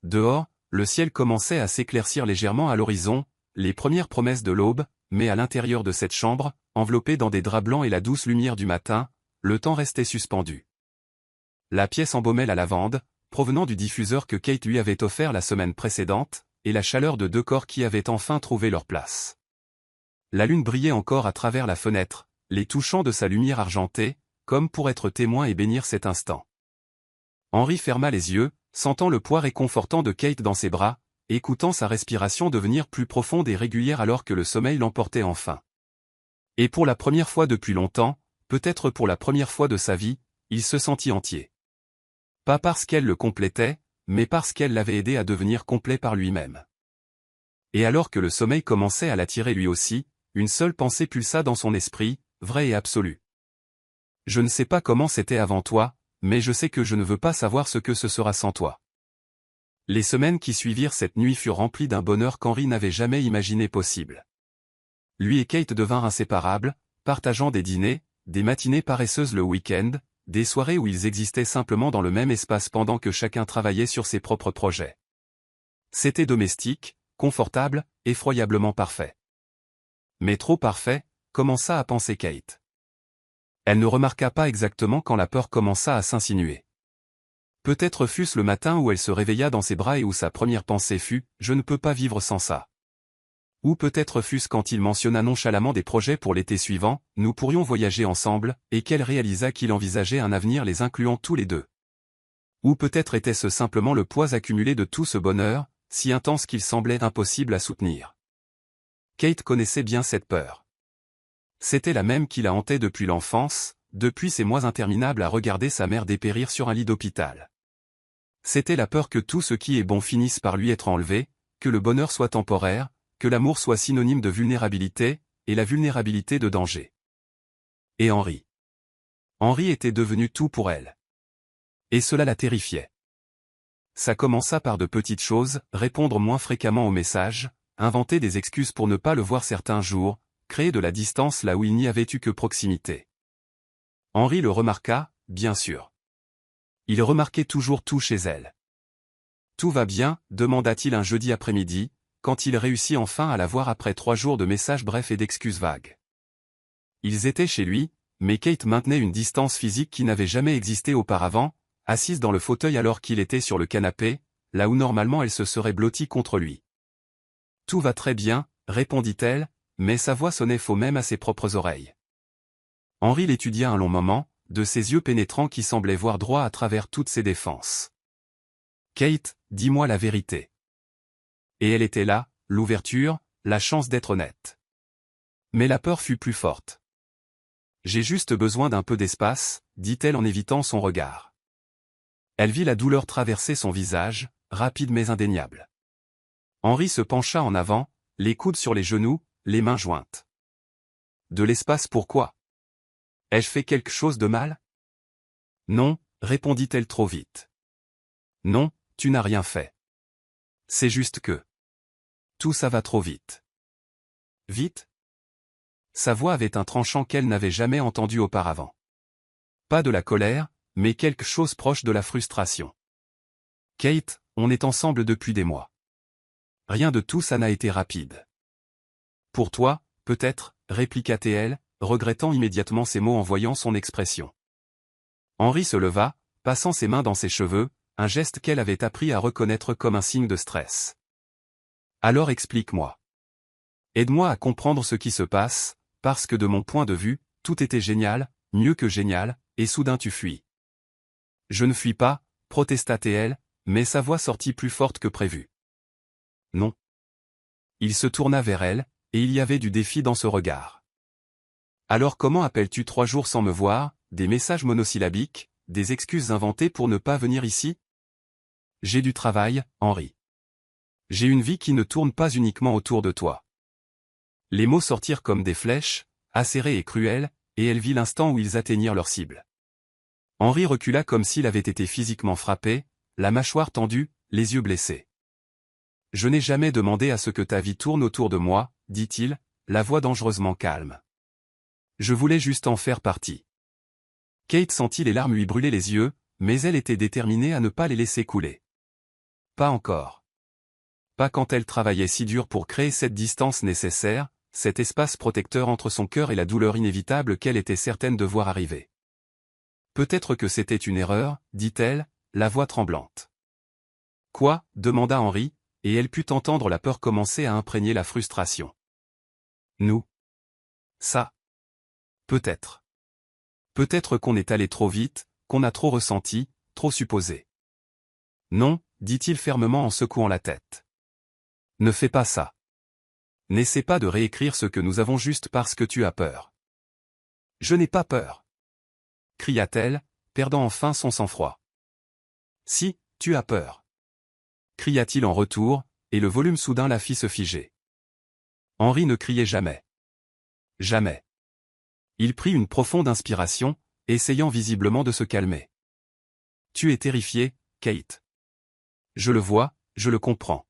Dehors, le ciel commençait à s'éclaircir légèrement à l'horizon, les premières promesses de l'aube, mais à l'intérieur de cette chambre, enveloppée dans des draps blancs et la douce lumière du matin, le temps restait suspendu. La pièce embaumait la lavande, provenant du diffuseur que Kate lui avait offert la semaine précédente, et la chaleur de deux corps qui avaient enfin trouvé leur place. La lune brillait encore à travers la fenêtre, les touchant de sa lumière argentée, comme pour être témoin et bénir cet instant. Henri ferma les yeux, sentant le poids réconfortant de Kate dans ses bras, écoutant sa respiration devenir plus profonde et régulière alors que le sommeil l'emportait enfin. Et pour la première fois depuis longtemps, peut-être pour la première fois de sa vie, il se sentit entier. Pas parce qu'elle le complétait, mais parce qu'elle l'avait aidé à devenir complet par lui-même. Et alors que le sommeil commençait à l'attirer lui aussi, une seule pensée pulsa dans son esprit, vraie et absolue. Je ne sais pas comment c'était avant toi, mais je sais que je ne veux pas savoir ce que ce sera sans toi. Les semaines qui suivirent cette nuit furent remplies d'un bonheur qu'Henri n'avait jamais imaginé possible. Lui et Kate devinrent inséparables, partageant des dîners, des matinées paresseuses le week-end, des soirées où ils existaient simplement dans le même espace pendant que chacun travaillait sur ses propres projets. C'était domestique, confortable, effroyablement parfait. Mais trop parfait, commença à penser Kate. Elle ne remarqua pas exactement quand la peur commença à s'insinuer. Peut-être fut-ce le matin où elle se réveilla dans ses bras et où sa première pensée fut « Je ne peux pas vivre sans ça ». Ou peut-être fut-ce quand il mentionna nonchalamment des projets pour l'été suivant, nous pourrions voyager ensemble, et qu'elle réalisa qu'il envisageait un avenir les incluant tous les deux. Ou peut-être était-ce simplement le poids accumulé de tout ce bonheur, si intense qu'il semblait impossible à soutenir. Kate connaissait bien cette peur. C'était la même qui la hantait depuis l'enfance, depuis ces mois interminables à regarder sa mère dépérir sur un lit d'hôpital. C'était la peur que tout ce qui est bon finisse par lui être enlevé, que le bonheur soit temporaire, que l'amour soit synonyme de vulnérabilité, et la vulnérabilité de danger. Et Henri. Henri était devenu tout pour elle. Et cela la terrifiait. Ça commença par de petites choses, répondre moins fréquemment aux messages, inventer des excuses pour ne pas le voir certains jours, créer de la distance là où il n'y avait eu que proximité. Henri le remarqua, bien sûr. Il remarquait toujours tout chez elle. Tout va bien, demanda-t-il un jeudi après-midi, quand il réussit enfin à la voir après 3 jours de messages brefs et d'excuses vagues. Ils étaient chez lui, mais Kate maintenait une distance physique qui n'avait jamais existé auparavant, assise dans le fauteuil alors qu'il était sur le canapé, là où normalement elle se serait blottie contre lui. Tout va très bien, répondit-elle, mais sa voix sonnait faux même à ses propres oreilles. Henri l'étudia un long moment, de ses yeux pénétrants qui semblaient voir droit à travers toutes ses défenses. Kate, dis-moi la vérité. Et elle était là, l'ouverture, la chance d'être honnête. Mais la peur fut plus forte. J'ai juste besoin d'un peu d'espace, dit-elle en évitant son regard. Elle vit la douleur traverser son visage, rapide mais indéniable. Henri se pencha en avant, les coudes sur les genoux, les mains jointes. De l'espace pourquoi? Ai-je fait quelque chose de mal? Non, répondit-elle trop vite. Non, tu n'as rien fait. C'est juste que... tout ça va trop vite. Vite? Sa voix avait un tranchant qu'elle n'avait jamais entendu auparavant. Pas de la colère, mais quelque chose proche de la frustration. Kate, on est ensemble depuis des mois. Rien de tout ça n'a été rapide. Pour toi, peut-être, répliqua-t-elle, regrettant immédiatement ses mots en voyant son expression. Henri se leva, passant ses mains dans ses cheveux, un geste qu'elle avait appris à reconnaître comme un signe de stress. Alors explique-moi. Aide-moi à comprendre ce qui se passe, parce que de mon point de vue, tout était génial, mieux que génial, et soudain tu fuis. Je ne fuis pas, protesta-t-elle, mais sa voix sortit plus forte que prévu. Non. Il se tourna vers elle, et il y avait du défi dans ce regard. Alors comment appelles-tu 3 jours sans me voir, des messages monosyllabiques, des excuses inventées pour ne pas venir ici? J'ai du travail, Henri. J'ai une vie qui ne tourne pas uniquement autour de toi. Les mots sortirent comme des flèches, acérés et cruels, et elle vit l'instant où ils atteignirent leur cible. Henri recula comme s'il avait été physiquement frappé, la mâchoire tendue, les yeux blessés. Je n'ai jamais demandé à ce que ta vie tourne autour de moi, dit-il, la voix dangereusement calme. Je voulais juste en faire partie. Kate sentit les larmes lui brûler les yeux, mais elle était déterminée à ne pas les laisser couler. Pas encore. Pas quand elle travaillait si dur pour créer cette distance nécessaire, cet espace protecteur entre son cœur et la douleur inévitable qu'elle était certaine de voir arriver. Peut-être que c'était une erreur, dit-elle, la voix tremblante. Quoi? Demanda Henri, et elle put entendre la peur commencer à imprégner la frustration. Nous. Ça. Peut-être. Peut-être qu'on est allé trop vite, qu'on a trop ressenti, trop supposé. Non, dit-il fermement en secouant la tête. Ne fais pas ça. N'essaie pas de réécrire ce que nous avons juste parce que tu as peur. Je n'ai pas peur. Cria-t-elle, perdant enfin son sang-froid. Si, tu as peur. Cria-t-il en retour, et le volume soudain la fit se figer. Henri ne criait jamais. Jamais. Il prit une profonde inspiration, essayant visiblement de se calmer. Tu es terrifiée, Kate. Je le vois, je le comprends.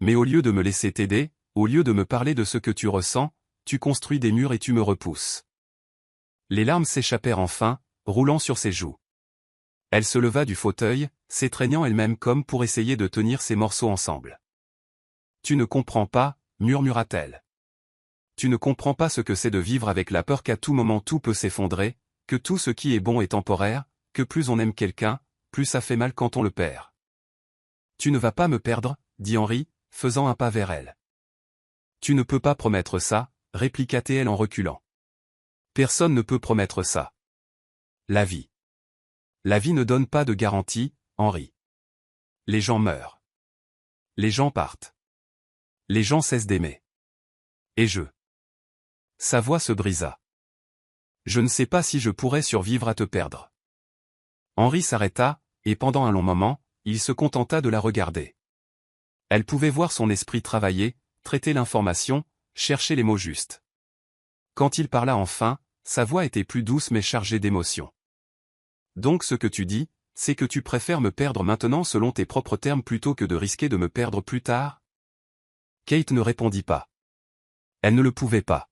Mais au lieu de me laisser t'aider, au lieu de me parler de ce que tu ressens, tu construis des murs et tu me repousses. Les larmes s'échappèrent enfin, roulant sur ses joues. Elle se leva du fauteuil, s'étreignant elle-même comme pour essayer de tenir ses morceaux ensemble. Tu ne comprends pas, murmura-t-elle. Tu ne comprends pas ce que c'est de vivre avec la peur qu'à tout moment tout peut s'effondrer, que tout ce qui est bon est temporaire, que plus on aime quelqu'un, plus ça fait mal quand on le perd. Tu ne vas pas me perdre, dit Henri, faisant un pas vers elle. Tu ne peux pas promettre ça, répliqua-t-elle en reculant. Personne ne peut promettre ça. La vie. La vie ne donne pas de garantie, Henri. Les gens meurent. Les gens partent. Les gens cessent d'aimer. Et je. Sa voix se brisa. Je ne sais pas si je pourrais survivre à te perdre. Henri s'arrêta, et pendant un long moment, il se contenta de la regarder. Elle pouvait voir son esprit travailler, traiter l'information, chercher les mots justes. Quand il parla enfin, sa voix était plus douce mais chargée d'émotion. Donc ce que tu dis, c'est que tu préfères me perdre maintenant selon tes propres termes plutôt que de risquer de me perdre plus tard? Kate ne répondit pas. Elle ne le pouvait pas.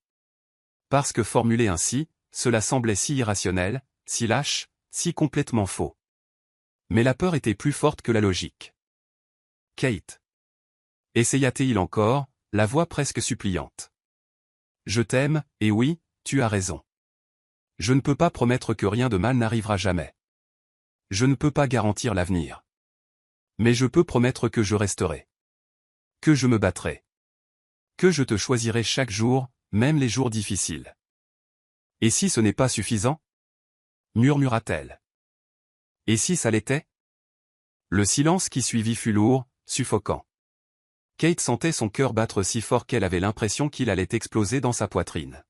Parce que formulé ainsi, cela semblait si irrationnel, si lâche, si complètement faux. Mais la peur était plus forte que la logique. Kate. Essaya-t-il encore, la voix presque suppliante. Je t'aime, et oui, tu as raison. Je ne peux pas promettre que rien de mal n'arrivera jamais. Je ne peux pas garantir l'avenir. Mais je peux promettre que je resterai. Que je me battrai. Que je te choisirai chaque jour, même les jours difficiles. Et si ce n'est pas suffisant? Murmura-t-elle. Et si ça l'était? Le silence qui suivit fut lourd, suffocant. Kate sentait son cœur battre si fort qu'elle avait l'impression qu'il allait exploser dans sa poitrine.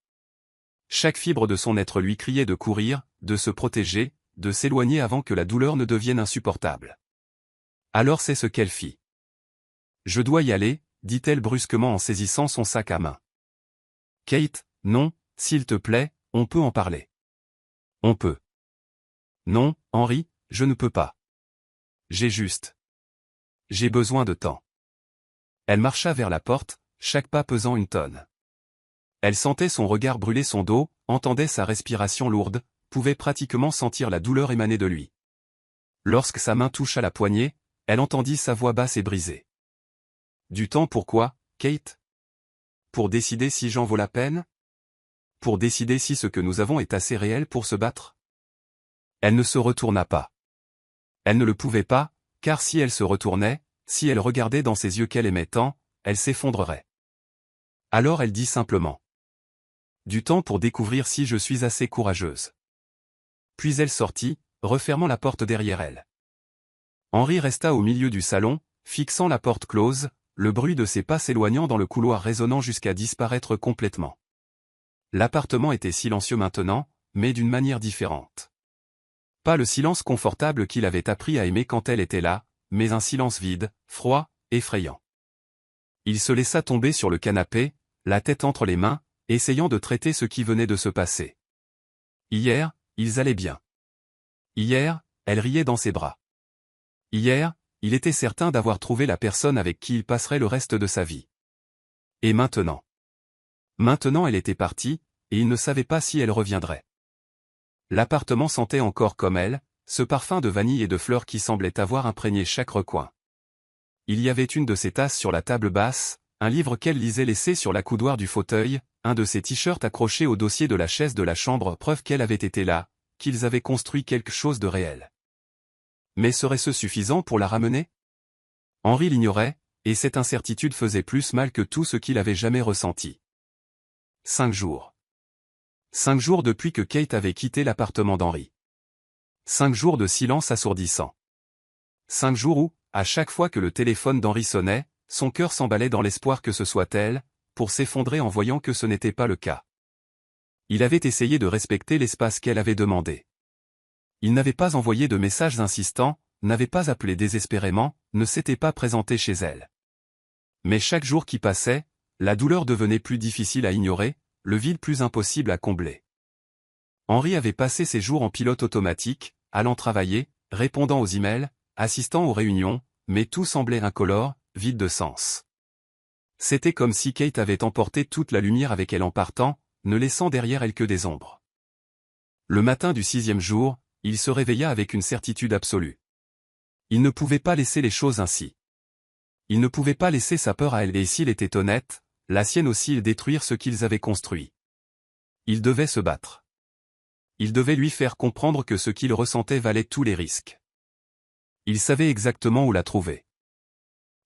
Chaque fibre de son être lui criait de courir, de se protéger, de s'éloigner avant que la douleur ne devienne insupportable. Alors c'est ce qu'elle fit. Je dois y aller, dit-elle brusquement en saisissant son sac à main. Kate, non, s'il te plaît, on peut en parler. On peut. Non, Henri, je ne peux pas. J'ai besoin de temps. Elle marcha vers la porte, chaque pas pesant une tonne. Elle sentait son regard brûler son dos, entendait sa respiration lourde, pouvait pratiquement sentir la douleur émaner de lui. Lorsque sa main toucha la poignée, elle entendit sa voix basse et brisée. Du temps pourquoi, Kate? Pour décider si j'en vaut la peine? Pour décider si ce que nous avons est assez réel pour se battre? Elle ne se retourna pas. Elle ne le pouvait pas, car si elle se retournait, si elle regardait dans ses yeux qu'elle aimait tant, elle s'effondrerait. Alors elle dit simplement. Du temps pour découvrir si je suis assez courageuse. Puis elle sortit, refermant la porte derrière elle. Henri resta au milieu du salon, fixant la porte close, le bruit de ses pas s'éloignant dans le couloir résonnant jusqu'à disparaître complètement. L'appartement était silencieux maintenant, mais d'une manière différente. Pas le silence confortable qu'il avait appris à aimer quand elle était là, mais un silence vide, froid, effrayant. Il se laissa tomber sur le canapé, la tête entre les mains, essayant de traiter ce qui venait de se passer. Hier, ils allaient bien. Hier, elle riait dans ses bras. Hier, il était certain d'avoir trouvé la personne avec qui il passerait le reste de sa vie. Et maintenant? Maintenant elle était partie, et il ne savait pas si elle reviendrait. L'appartement sentait encore comme elle, ce parfum de vanille et de fleurs qui semblait avoir imprégné chaque recoin. Il y avait une de ses tasses sur la table basse, un livre qu'elle lisait laissé sur l'accoudoir du fauteuil, un de ses t-shirts accrochés au dossier de la chaise de la chambre, preuve qu'elle avait été là, qu'ils avaient construit quelque chose de réel. Mais serait-ce suffisant pour la ramener? Henri l'ignorait, et cette incertitude faisait plus mal que tout ce qu'il avait jamais ressenti. 5 jours. 5 jours depuis que Kate avait quitté l'appartement d'Henri. 5 jours de silence assourdissant. 5 jours où, à chaque fois que le téléphone d'Henri sonnait, son cœur s'emballait dans l'espoir que ce soit elle, pour s'effondrer en voyant que ce n'était pas le cas. Il avait essayé de respecter l'espace qu'elle avait demandé. Il n'avait pas envoyé de messages insistants, n'avait pas appelé désespérément, ne s'était pas présenté chez elle. Mais chaque jour qui passait, la douleur devenait plus difficile à ignorer, le vide plus impossible à combler. Henri avait passé ses jours en pilote automatique, allant travailler, répondant aux emails, assistant aux réunions, mais tout semblait incolore, vide de sens. C'était comme si Kate avait emporté toute la lumière avec elle en partant, ne laissant derrière elle que des ombres. Le matin du 6e jour, il se réveilla avec une certitude absolue. Il ne pouvait pas laisser les choses ainsi. Il ne pouvait pas laisser sa peur à elle et s'il était honnête, la sienne aussi et détruire ce qu'ils avaient construit. Il devait se battre. Il devait lui faire comprendre que ce qu'il ressentait valait tous les risques. Il savait exactement où la trouver.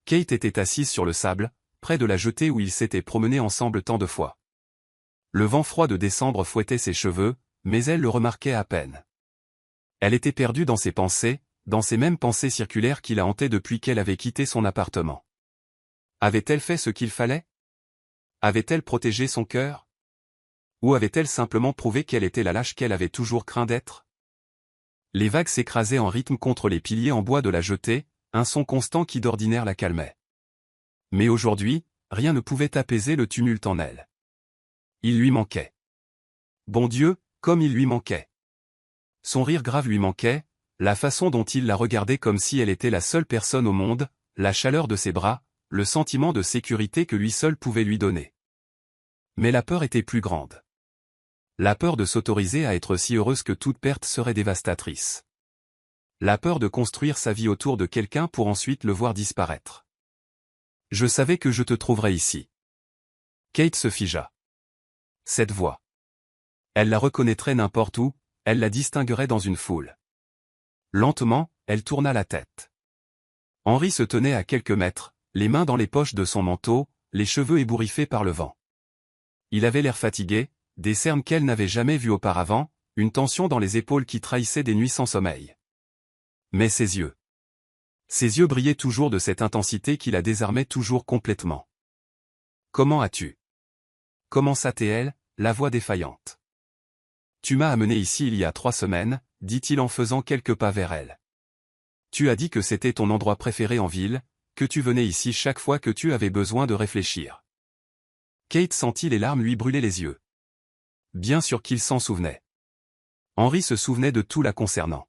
Kate était assise sur le sable, près de la jetée où ils s'étaient promenés ensemble tant de fois. Le vent froid de décembre fouettait ses cheveux, mais elle le remarquait à peine. Elle était perdue dans ses pensées, dans ces mêmes pensées circulaires qui la hantaient depuis qu'elle avait quitté son appartement. Avait-elle fait ce qu'il fallait? Avait-elle protégé son cœur? Ou avait-elle simplement prouvé qu'elle était la lâche qu'elle avait toujours craint d'être? Les vagues s'écrasaient en rythme contre les piliers en bois de la jetée, un son constant qui d'ordinaire la calmait. Mais aujourd'hui, rien ne pouvait apaiser le tumulte en elle. Il lui manquait. Bon Dieu, comme il lui manquait. Son rire grave lui manquait, la façon dont il la regardait comme si elle était la seule personne au monde, la chaleur de ses bras, le sentiment de sécurité que lui seul pouvait lui donner. Mais la peur était plus grande. La peur de s'autoriser à être si heureuse que toute perte serait dévastatrice. La peur de construire sa vie autour de quelqu'un pour ensuite le voir disparaître. Je savais que je te trouverais ici. Kate se figea. Cette voix. Elle la reconnaîtrait n'importe où, elle la distinguerait dans une foule. Lentement, elle tourna la tête. Henri se tenait à quelques mètres, les mains dans les poches de son manteau, les cheveux ébouriffés par le vent. Il avait l'air fatigué, des cernes qu'elle n'avait jamais vues auparavant, une tension dans les épaules qui trahissait des nuits sans sommeil. Mais ses yeux. Ses yeux brillaient toujours de cette intensité qui la désarmait toujours complètement. Comment as-tu? Commença-t-elle, la voix défaillante. Tu m'as amené ici il y a 3 semaines, dit-il en faisant quelques pas vers elle. Tu as dit que c'était ton endroit préféré en ville, que tu venais ici chaque fois que tu avais besoin de réfléchir. Kate sentit les larmes lui brûler les yeux. Bien sûr qu'il s'en souvenait. Henri se souvenait de tout la concernant.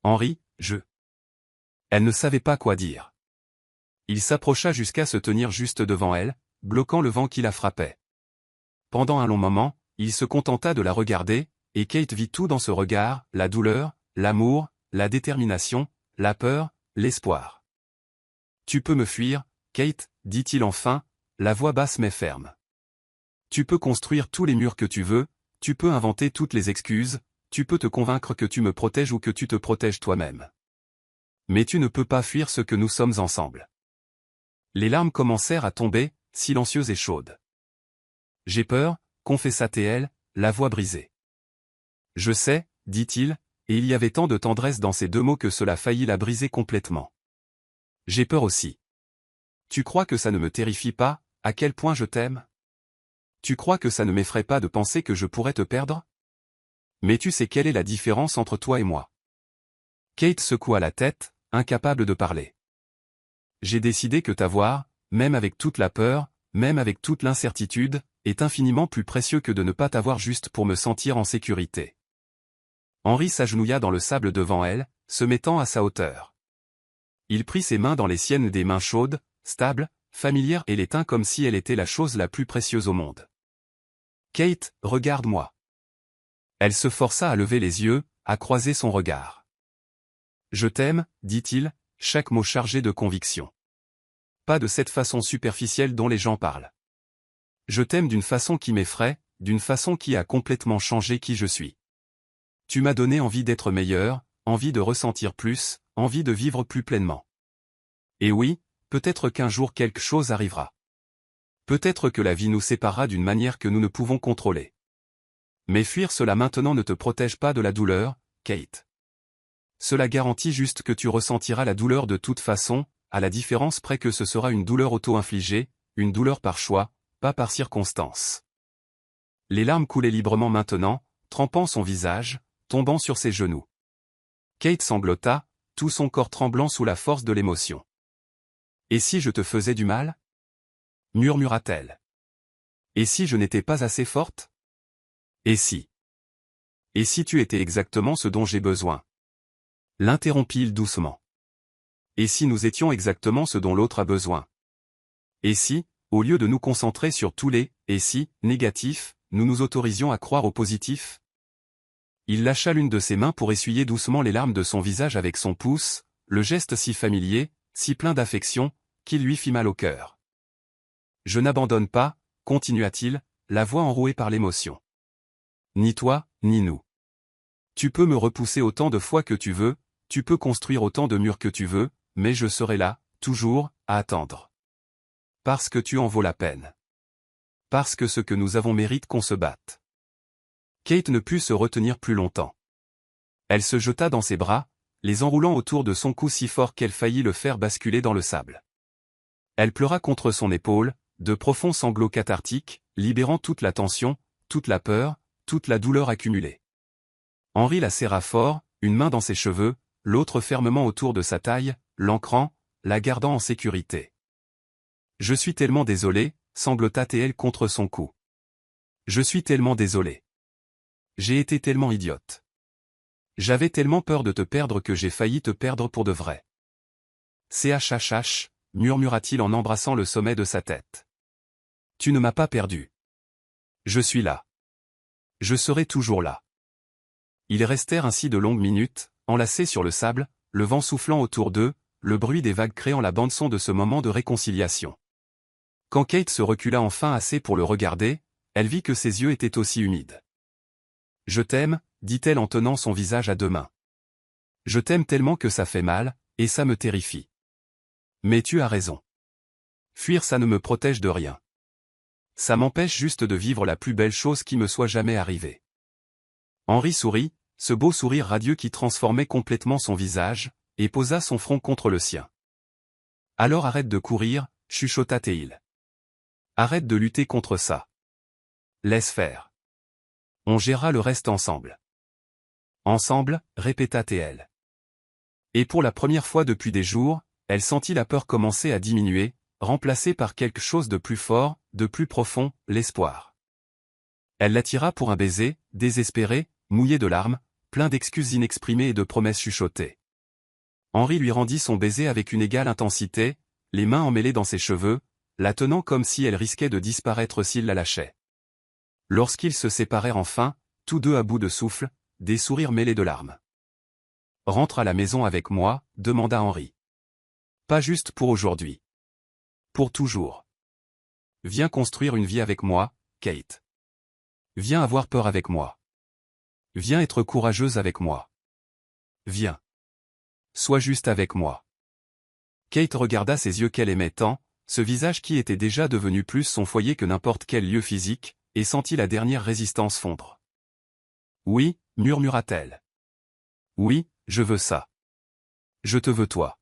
Henri, Elle ne savait pas quoi dire. Il s'approcha jusqu'à se tenir juste devant elle, bloquant le vent qui la frappait. Pendant un long moment, il se contenta de la regarder, et Kate vit tout dans ce regard, la douleur, l'amour, la détermination, la peur, l'espoir. Tu peux me fuir, Kate, dit-il enfin, la voix basse mais ferme. Tu peux construire tous les murs que tu veux, tu peux inventer toutes les excuses, tu peux te convaincre que tu me protèges ou que tu te protèges toi-même. Mais tu ne peux pas fuir ce que nous sommes ensemble. Les larmes commencèrent à tomber, silencieuses et chaudes. J'ai peur, confessa-t-elle, la voix brisée. Je sais, dit-il, et il y avait tant de tendresse dans ces 2 mots que cela faillit la briser complètement. J'ai peur aussi. Tu crois que ça ne me terrifie pas, à quel point je t'aime? Tu crois que ça ne m'effraie pas de penser que je pourrais te perdre? Mais tu sais quelle est la différence entre toi et moi? Kate secoua la tête, incapable de parler. J'ai décidé que t'avoir, même avec toute la peur, même avec toute l'incertitude, est infiniment plus précieux que de ne pas t'avoir juste pour me sentir en sécurité. Henri s'agenouilla dans le sable devant elle, se mettant à sa hauteur. Il prit ses mains dans les siennes, des mains chaudes, stables, familières, et les tint comme si elle était la chose la plus précieuse au monde. Kate, regarde-moi. Elle se força à lever les yeux, à croiser son regard. Je t'aime, dit-il, chaque mot chargé de conviction. Pas de cette façon superficielle dont les gens parlent. Je t'aime d'une façon qui m'effraie, d'une façon qui a complètement changé qui je suis. Tu m'as donné envie d'être meilleur, envie de ressentir plus, envie de vivre plus pleinement. Et oui, peut-être qu'un jour quelque chose arrivera. Peut-être que la vie nous séparera d'une manière que nous ne pouvons contrôler. Mais fuir cela maintenant ne te protège pas de la douleur, Kate. Cela garantit juste que tu ressentiras la douleur de toute façon, à la différence près que ce sera une douleur auto-infligée, une douleur par choix, pas par circonstance. Les larmes coulaient librement maintenant, trempant son visage, tombant sur ses genoux. Kate sanglota, tout son corps tremblant sous la force de l'émotion. Et si je te faisais du mal? Murmura-t-elle. Et si je n'étais pas assez forte? Et si? Et si tu étais exactement ce dont j'ai besoin? L'interrompit-il doucement. Et si nous étions exactement ce dont l'autre a besoin? Et si, au lieu de nous concentrer sur tous les « et si » négatifs, nous nous autorisions à croire au positif? Il lâcha l'une de ses mains pour essuyer doucement les larmes de son visage avec son pouce, le geste si familier, si plein d'affection, qu'il lui fit mal au cœur. Je n'abandonne pas, continua-t-il, la voix enrouée par l'émotion. Ni toi, ni nous. Tu peux me repousser autant de fois que tu veux, tu peux construire autant de murs que tu veux, mais je serai là, toujours, à attendre. Parce que tu en vaux la peine. Parce que ce que nous avons mérite qu'on se batte. Kate ne put se retenir plus longtemps. Elle se jeta dans ses bras, les enroulant autour de son cou si fort qu'elle faillit le faire basculer dans le sable. Elle pleura contre son épaule, de profonds sanglots cathartiques, libérant toute la tension, toute la peur, toute la douleur accumulée. Henri la serra fort, une main dans ses cheveux, l'autre fermement autour de sa taille, l'ancrant, la gardant en sécurité. « Je suis tellement désolé, sanglota-t-elle contre son cou. Je suis tellement désolé. J'ai été tellement idiote. J'avais tellement peur de te perdre que j'ai failli te perdre pour de vrai. CHHH, murmura-t-il en embrassant le sommet de sa tête. Tu ne m'as pas perdu. Je suis là. Je serai toujours là. Ils restèrent ainsi de longues minutes, enlacés sur le sable, le vent soufflant autour d'eux, le bruit des vagues créant la bande-son de ce moment de réconciliation. Quand Kate se recula enfin assez pour le regarder, elle vit que ses yeux étaient aussi humides. « Je t'aime, dit-elle en tenant son visage à deux mains. Je t'aime tellement que ça fait mal, et ça me terrifie. Mais tu as raison. Fuir ça ne me protège de rien. Ça m'empêche juste de vivre la plus belle chose qui me soit jamais arrivée. » Henri sourit, ce beau sourire radieux qui transformait complètement son visage, et posa son front contre le sien. « Alors arrête de courir, chuchota Théil. Arrête de lutter contre ça. Laisse faire. On gérera le reste ensemble. Ensemble, répéta Théel. Et pour la première fois depuis des jours, elle sentit la peur commencer à diminuer, remplacée par quelque chose de plus fort, de plus profond, l'espoir. Elle l'attira pour un baiser, désespéré, mouillé de larmes, plein d'excuses inexprimées et de promesses chuchotées. Henri lui rendit son baiser avec une égale intensité, les mains emmêlées dans ses cheveux, la tenant comme si elle risquait de disparaître s'il la lâchait. Lorsqu'ils se séparèrent enfin, tous deux à bout de souffle, des sourires mêlés de larmes. « Rentre à la maison avec moi, demanda Henri. Pas juste pour aujourd'hui. Pour toujours. Viens construire une vie avec moi, Kate. Viens avoir peur avec moi. Viens être courageuse avec moi. Viens. Sois juste avec moi. » Kate regarda ces yeux qu'elle aimait tant, ce visage qui était déjà devenu plus son foyer que n'importe quel lieu physique, et sentit la dernière résistance fondre. « Oui, murmura-t-elle. Oui, je veux ça. Je te veux toi.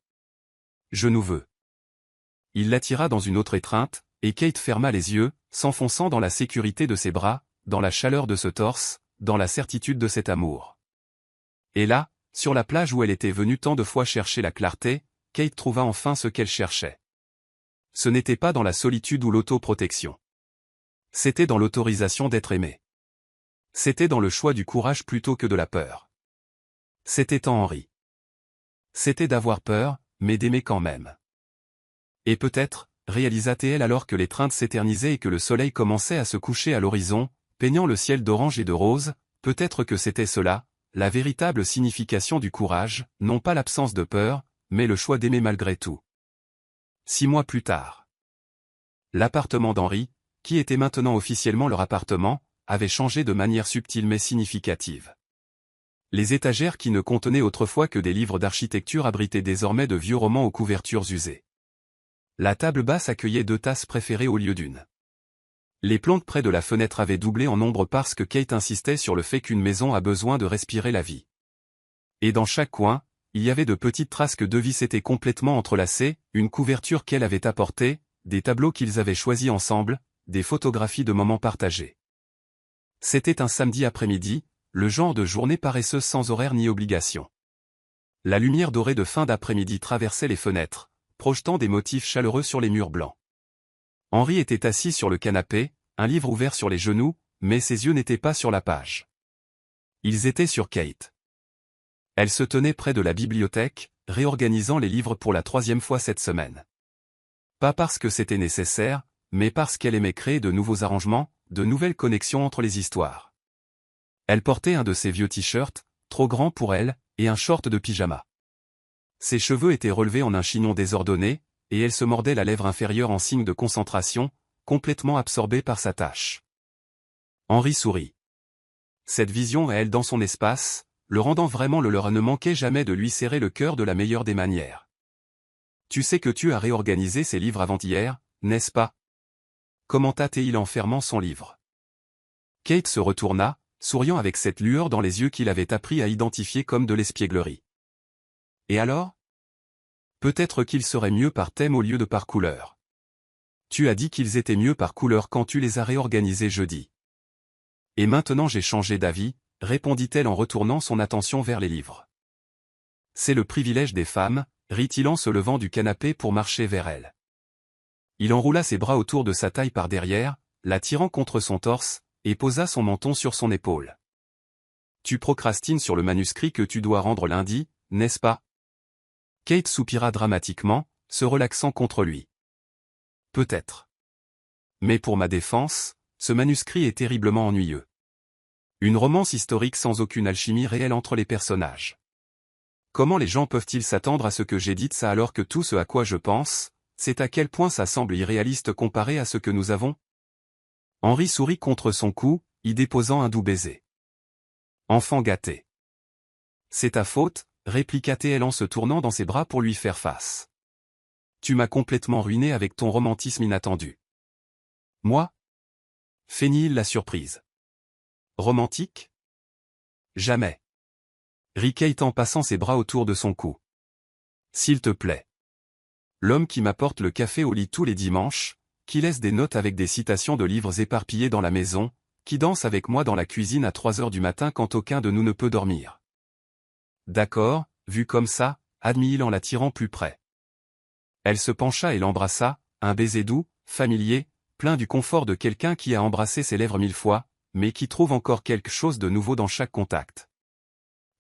Je nous veux. » Il l'attira dans une autre étreinte, et Kate ferma les yeux, s'enfonçant dans la sécurité de ses bras, dans la chaleur de ce torse, dans la certitude de cet amour. Et là, sur la plage où elle était venue tant de fois chercher la clarté, Kate trouva enfin ce qu'elle cherchait. Ce n'était pas dans la solitude ou l'autoprotection. C'était dans l'autorisation d'être aimé. C'était dans le choix du courage plutôt que de la peur. C'était en Henri. C'était d'avoir peur, mais d'aimer quand même. Et peut-être, réalisa-t-elle alors que l'étreinte s'éternisait et que le soleil commençait à se coucher à l'horizon, peignant le ciel d'orange et de rose, peut-être que c'était cela, la véritable signification du courage, non pas l'absence de peur, mais le choix d'aimer malgré tout. 6 mois plus tard. L'appartement d'Henri, qui était maintenant officiellement leur appartement, avait changé de manière subtile mais significative. Les étagères qui ne contenaient autrefois que des livres d'architecture abritaient désormais de vieux romans aux couvertures usées. La table basse accueillait 2 tasses préférées au lieu d'une. Les plantes près de la fenêtre avaient doublé en nombre parce que Kate insistait sur le fait qu'une maison a besoin de respirer la vie. Et dans chaque coin, il y avait de petites traces que 2 vis étaient complètement entrelacées, une couverture qu'elle avait apportée, des tableaux qu'ils avaient choisis ensemble, des photographies de moments partagés. C'était un samedi après-midi, le genre de journée paresseuse sans horaire ni obligation. La lumière dorée de fin d'après-midi traversait les fenêtres, projetant des motifs chaleureux sur les murs blancs. Henri était assis sur le canapé, un livre ouvert sur les genoux, mais ses yeux n'étaient pas sur la page. Ils étaient sur Kate. Elle se tenait près de la bibliothèque, réorganisant les livres pour la 3e fois cette semaine. Pas parce que c'était nécessaire, mais parce qu'elle aimait créer de nouveaux arrangements, de nouvelles connexions entre les histoires. Elle portait un de ses vieux t-shirts, trop grand pour elle, et un short de pyjama. Ses cheveux étaient relevés en un chignon désordonné, et elle se mordait la lèvre inférieure en signe de concentration, complètement absorbée par sa tâche. Henri sourit. Cette vision et elle dans son espace, le rendant vraiment le leur ne manquait jamais de lui serrer le cœur de la meilleure des manières. « Tu sais que tu as réorganisé ces livres avant-hier, n'est-ce pas » commenta Théil en fermant son livre. Kate se retourna, souriant avec cette lueur dans les yeux qu'il avait appris à identifier comme de l'espièglerie. Et alors ? Peut-être qu'il serait mieux par thème au lieu de par couleur. Tu as dit qu'ils étaient mieux par couleur quand tu les as réorganisés jeudi. Et maintenant j'ai changé d'avis, répondit-elle en retournant son attention vers les livres. C'est le privilège des femmes, rit-il en se levant du canapé pour marcher vers elle. Il enroula ses bras autour de sa taille par derrière, la tirant contre son torse, et posa son menton sur son épaule. Tu procrastines sur le manuscrit que tu dois rendre lundi, n'est-ce pas? Kate soupira dramatiquement, se relaxant contre lui. Peut-être. Mais pour ma défense, ce manuscrit est terriblement ennuyeux. Une romance historique sans aucune alchimie réelle entre les personnages. Comment les gens peuvent-ils s'attendre à ce que j'édite ça alors que tout ce à quoi je pense, c'est à quel point ça semble irréaliste comparé à ce que nous avons? Henri sourit contre son cou, y déposant un doux baiser. Enfant gâté. C'est ta faute, répliqua-t-elle en se tournant dans ses bras pour lui faire face. Tu m'as complètement ruiné avec ton romantisme inattendu. Moi? Feignit-il la surprise. Romantique? Jamais. Rit Kate en passant ses bras autour de son cou. S'il te plaît. L'homme qui m'apporte le café au lit tous les dimanches, qui laisse des notes avec des citations de livres éparpillés dans la maison, qui danse avec moi dans la cuisine à 3 heures du matin quand aucun de nous ne peut dormir. D'accord, vu comme ça, admit-il en la tirant plus près. Elle se pencha et l'embrassa, un baiser doux, familier, plein du confort de quelqu'un qui a embrassé ses lèvres 1000 fois, mais qui trouve encore quelque chose de nouveau dans chaque contact.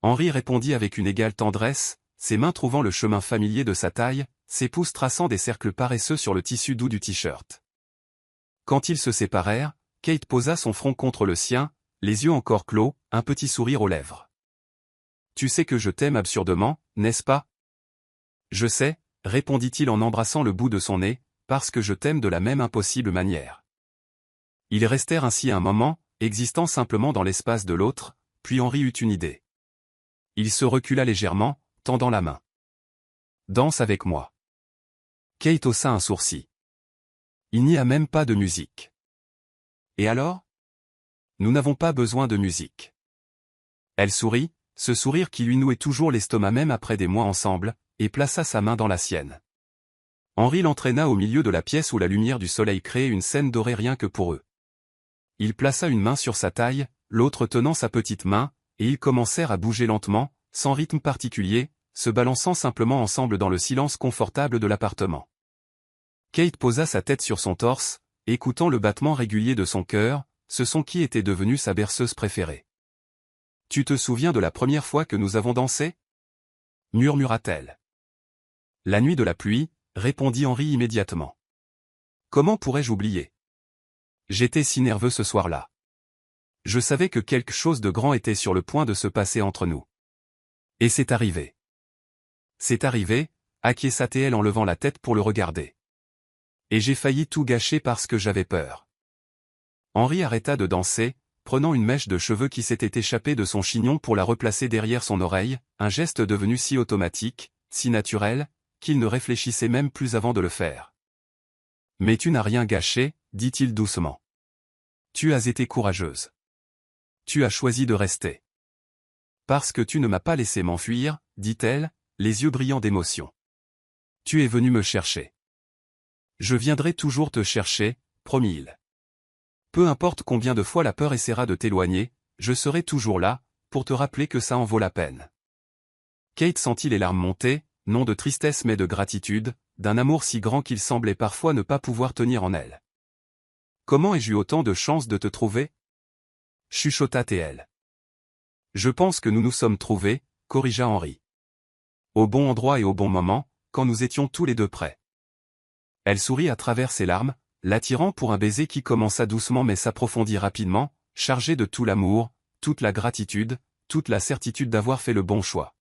Henri répondit avec une égale tendresse, ses mains trouvant le chemin familier de sa taille, ses pouces traçant des cercles paresseux sur le tissu doux du t-shirt. Quand ils se séparèrent, Kate posa son front contre le sien, les yeux encore clos, un petit sourire aux lèvres. Tu sais que je t'aime absurdement, n'est-ce pas? Je sais, répondit-il en embrassant le bout de son nez, parce que je t'aime de la même impossible manière. Ils restèrent ainsi un moment, existant simplement dans l'espace de l'autre, puis Henri eut une idée. Il se recula légèrement, tendant la main. Danse avec moi. Kate haussa un sourcil. Il n'y a même pas de musique. Et alors? Nous n'avons pas besoin de musique. Elle sourit, ce sourire qui lui nouait toujours l'estomac même après des mois ensemble, et plaça sa main dans la sienne. Henri l'entraîna au milieu de la pièce où la lumière du soleil créait une scène dorée rien que pour eux. Il plaça une main sur sa taille, l'autre tenant sa petite main, et ils commencèrent à bouger lentement, sans rythme particulier, se balançant simplement ensemble dans le silence confortable de l'appartement. Kate posa sa tête sur son torse, écoutant le battement régulier de son cœur, ce son qui était devenu sa berceuse préférée. « Tu te souviens de la première fois que nous avons dansé » murmura-t-elle. « La nuit de la pluie » répondit Henri immédiatement. « Comment pourrais-je oublier? J'étais si nerveux ce soir-là. Je savais que quelque chose de grand était sur le point de se passer entre nous. Et c'est arrivé. C'est arrivé, acquiesça-t-elle en levant la tête pour le regarder. Et j'ai failli tout gâcher parce que j'avais peur. Henri arrêta de danser, prenant une mèche de cheveux qui s'était échappée de son chignon pour la replacer derrière son oreille, un geste devenu si automatique, si naturel, qu'il ne réfléchissait même plus avant de le faire. « Mais tu n'as rien gâché, dit-il doucement. Tu as été courageuse. Tu as choisi de rester. Parce que tu ne m'as pas laissé m'enfuir, dit-elle, les yeux brillants d'émotion. Tu es venu me chercher. Je viendrai toujours te chercher, promit-il. Peu importe combien de fois la peur essaiera de t'éloigner, je serai toujours là, pour te rappeler que ça en vaut la peine. Kate sentit les larmes monter, non de tristesse mais de gratitude, d'un amour si grand qu'il semblait parfois ne pas pouvoir tenir en elle. Comment ai-je eu autant de chance de te trouver? Chuchota-t-elle. Je pense que nous nous sommes trouvés, corrigea Henri. Au bon endroit et au bon moment, quand nous étions tous les deux prêts. Elle sourit à travers ses larmes, l'attirant pour un baiser qui commença doucement mais s'approfondit rapidement, chargé de tout l'amour, toute la gratitude, toute la certitude d'avoir fait le bon choix.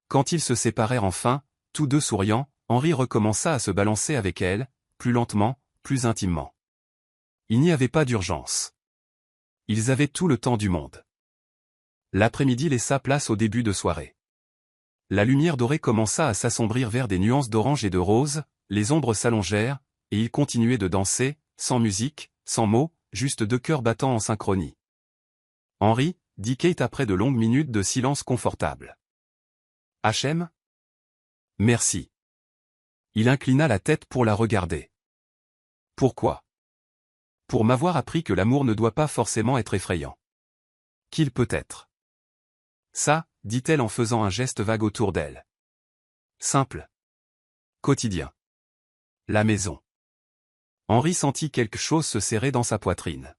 Quand ils se séparèrent enfin, tous deux souriants, Henri recommença à se balancer avec elle, plus lentement, plus intimement. Il n'y avait pas d'urgence. Ils avaient tout le temps du monde. L'après-midi laissa place au début de soirée. La lumière dorée commença à s'assombrir vers des nuances d'orange et de rose, les ombres s'allongèrent, et ils continuaient de danser, sans musique, sans mots, juste deux cœurs battant en synchronie. Henri, dit Kate après de longues minutes de silence confortable. H.M. Merci. Il inclina la tête pour la regarder. Pourquoi? Pour m'avoir appris que l'amour ne doit pas forcément être effrayant. Qu'il peut être. Ça, dit-elle en faisant un geste vague autour d'elle. Simple. Quotidien. La maison. Henri sentit quelque chose se serrer dans sa poitrine.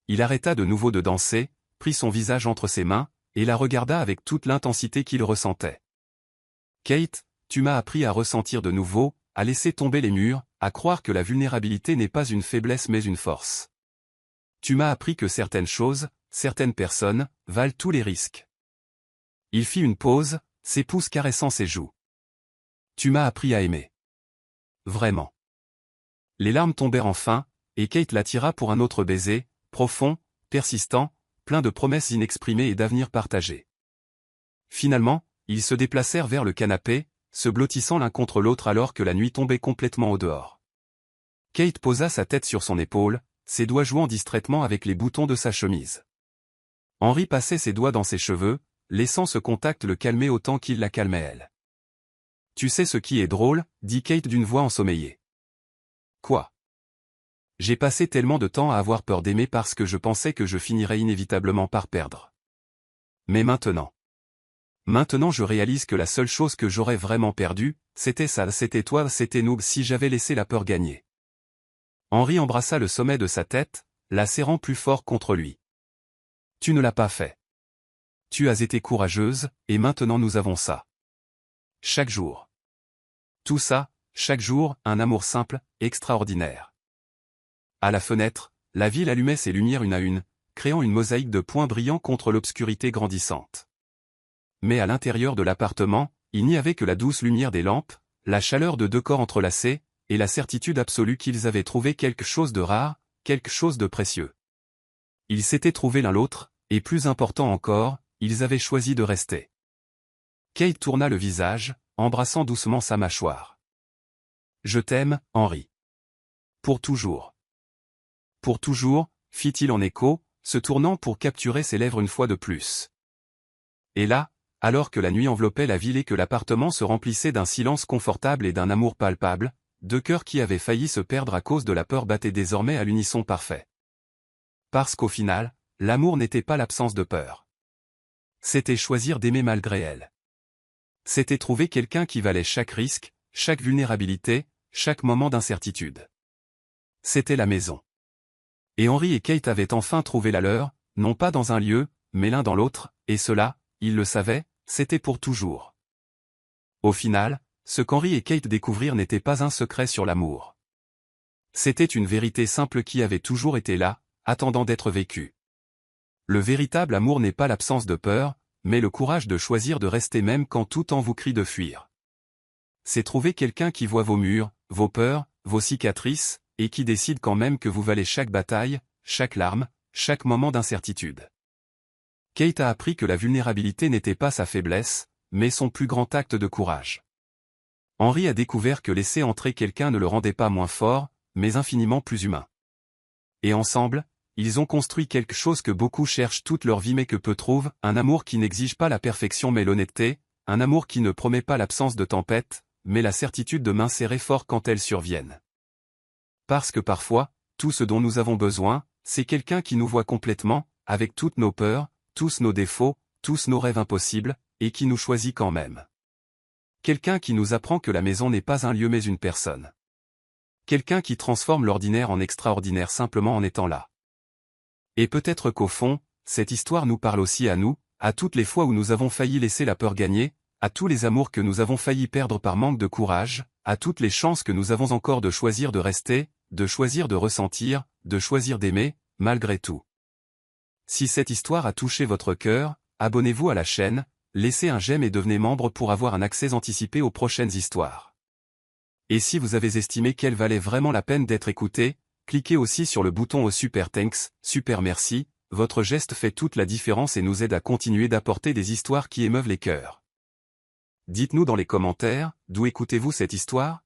Il arrêta de nouveau de danser, prit son visage entre ses mains, et la regarda avec toute l'intensité qu'il ressentait. Kate, tu m'as appris à ressentir de nouveau, à laisser tomber les murs, à croire que la vulnérabilité n'est pas une faiblesse mais une force. Tu m'as appris que certaines choses, certaines personnes, valent tous les risques. Il fit une pause, ses pouces caressant ses joues. Tu m'as appris à aimer. Vraiment. Les larmes tombèrent enfin, et Kate l'attira pour un autre baiser, profond, persistant, plein de promesses inexprimées et d'avenirs partagés. Finalement, ils se déplacèrent vers le canapé, se blottissant l'un contre l'autre alors que la nuit tombait complètement au dehors. Kate posa sa tête sur son épaule, ses doigts jouant distraitement avec les boutons de sa chemise. Henri passait ses doigts dans ses cheveux, laissant ce contact le calmer autant qu'il la calmait elle. « Tu sais ce qui est drôle » dit Kate d'une voix ensommeillée. « Quoi ? J'ai passé tellement de temps à avoir peur d'aimer parce que je pensais que je finirais inévitablement par perdre. Mais maintenant je réalise que la seule chose que j'aurais vraiment perdue, c'était ça, c'était toi, c'était nous, si j'avais laissé la peur gagner. » Henri embrassa le sommet de sa tête, la serrant plus fort contre lui. « Tu ne l'as pas fait. Tu as été courageuse, et maintenant nous avons ça. Chaque jour. Tout ça, chaque jour, un amour simple, extraordinaire. » À la fenêtre, la ville allumait ses lumières une à une, créant une mosaïque de points brillants contre l'obscurité grandissante. Mais à l'intérieur de l'appartement, il n'y avait que la douce lumière des lampes, la chaleur de deux corps entrelacés, et la certitude absolue qu'ils avaient trouvé quelque chose de rare, quelque chose de précieux. Ils s'étaient trouvés l'un l'autre, et plus important encore, ils avaient choisi de rester. Kate tourna le visage, embrassant doucement sa mâchoire. « Je t'aime, Henri. Pour toujours. » « Pour toujours » fit-il en écho, se tournant pour capturer ses lèvres une fois de plus. Et là, alors que la nuit enveloppait la ville et que l'appartement se remplissait d'un silence confortable et d'un amour palpable, deux cœurs qui avaient failli se perdre à cause de la peur battaient désormais à l'unisson parfait. Parce qu'au final, l'amour n'était pas l'absence de peur. C'était choisir d'aimer malgré elle. C'était trouver quelqu'un qui valait chaque risque, chaque vulnérabilité, chaque moment d'incertitude. C'était la maison. Et Henri et Kate avaient enfin trouvé la leur, non pas dans un lieu, mais l'un dans l'autre, et cela, ils le savaient, c'était pour toujours. Au final, ce qu'Henri et Kate découvrirent n'était pas un secret sur l'amour. C'était une vérité simple qui avait toujours été là, attendant d'être vécue. Le véritable amour n'est pas l'absence de peur, mais le courage de choisir de rester même quand tout en vous crie de fuir. C'est trouver quelqu'un qui voit vos murs, vos peurs, vos cicatrices, et qui décide quand même que vous valez chaque bataille, chaque larme, chaque moment d'incertitude. Kate a appris que la vulnérabilité n'était pas sa faiblesse, mais son plus grand acte de courage. Henri a découvert que laisser entrer quelqu'un ne le rendait pas moins fort, mais infiniment plus humain. Et ensemble, ils ont construit quelque chose que beaucoup cherchent toute leur vie mais que peu trouvent, un amour qui n'exige pas la perfection mais l'honnêteté, un amour qui ne promet pas l'absence de tempête, mais la certitude de mains serrées fort quand elles surviennent. Parce que parfois, tout ce dont nous avons besoin, c'est quelqu'un qui nous voit complètement, avec toutes nos peurs, tous nos défauts, tous nos rêves impossibles, et qui nous choisit quand même. Quelqu'un qui nous apprend que la maison n'est pas un lieu mais une personne. Quelqu'un qui transforme l'ordinaire en extraordinaire simplement en étant là. Et peut-être qu'au fond, cette histoire nous parle aussi à nous, à toutes les fois où nous avons failli laisser la peur gagner, à tous les amours que nous avons failli perdre par manque de courage, à toutes les chances que nous avons encore de choisir de rester, de choisir de ressentir, de choisir d'aimer, malgré tout. Si cette histoire a touché votre cœur, abonnez-vous à la chaîne, laissez un j'aime et devenez membre pour avoir un accès anticipé aux prochaines histoires. Et si vous avez estimé qu'elle valait vraiment la peine d'être écoutée, cliquez aussi sur le bouton au super thanks, super merci, votre geste fait toute la différence et nous aide à continuer d'apporter des histoires qui émeuvent les cœurs. Dites-nous dans les commentaires, d'où écoutez-vous cette histoire ?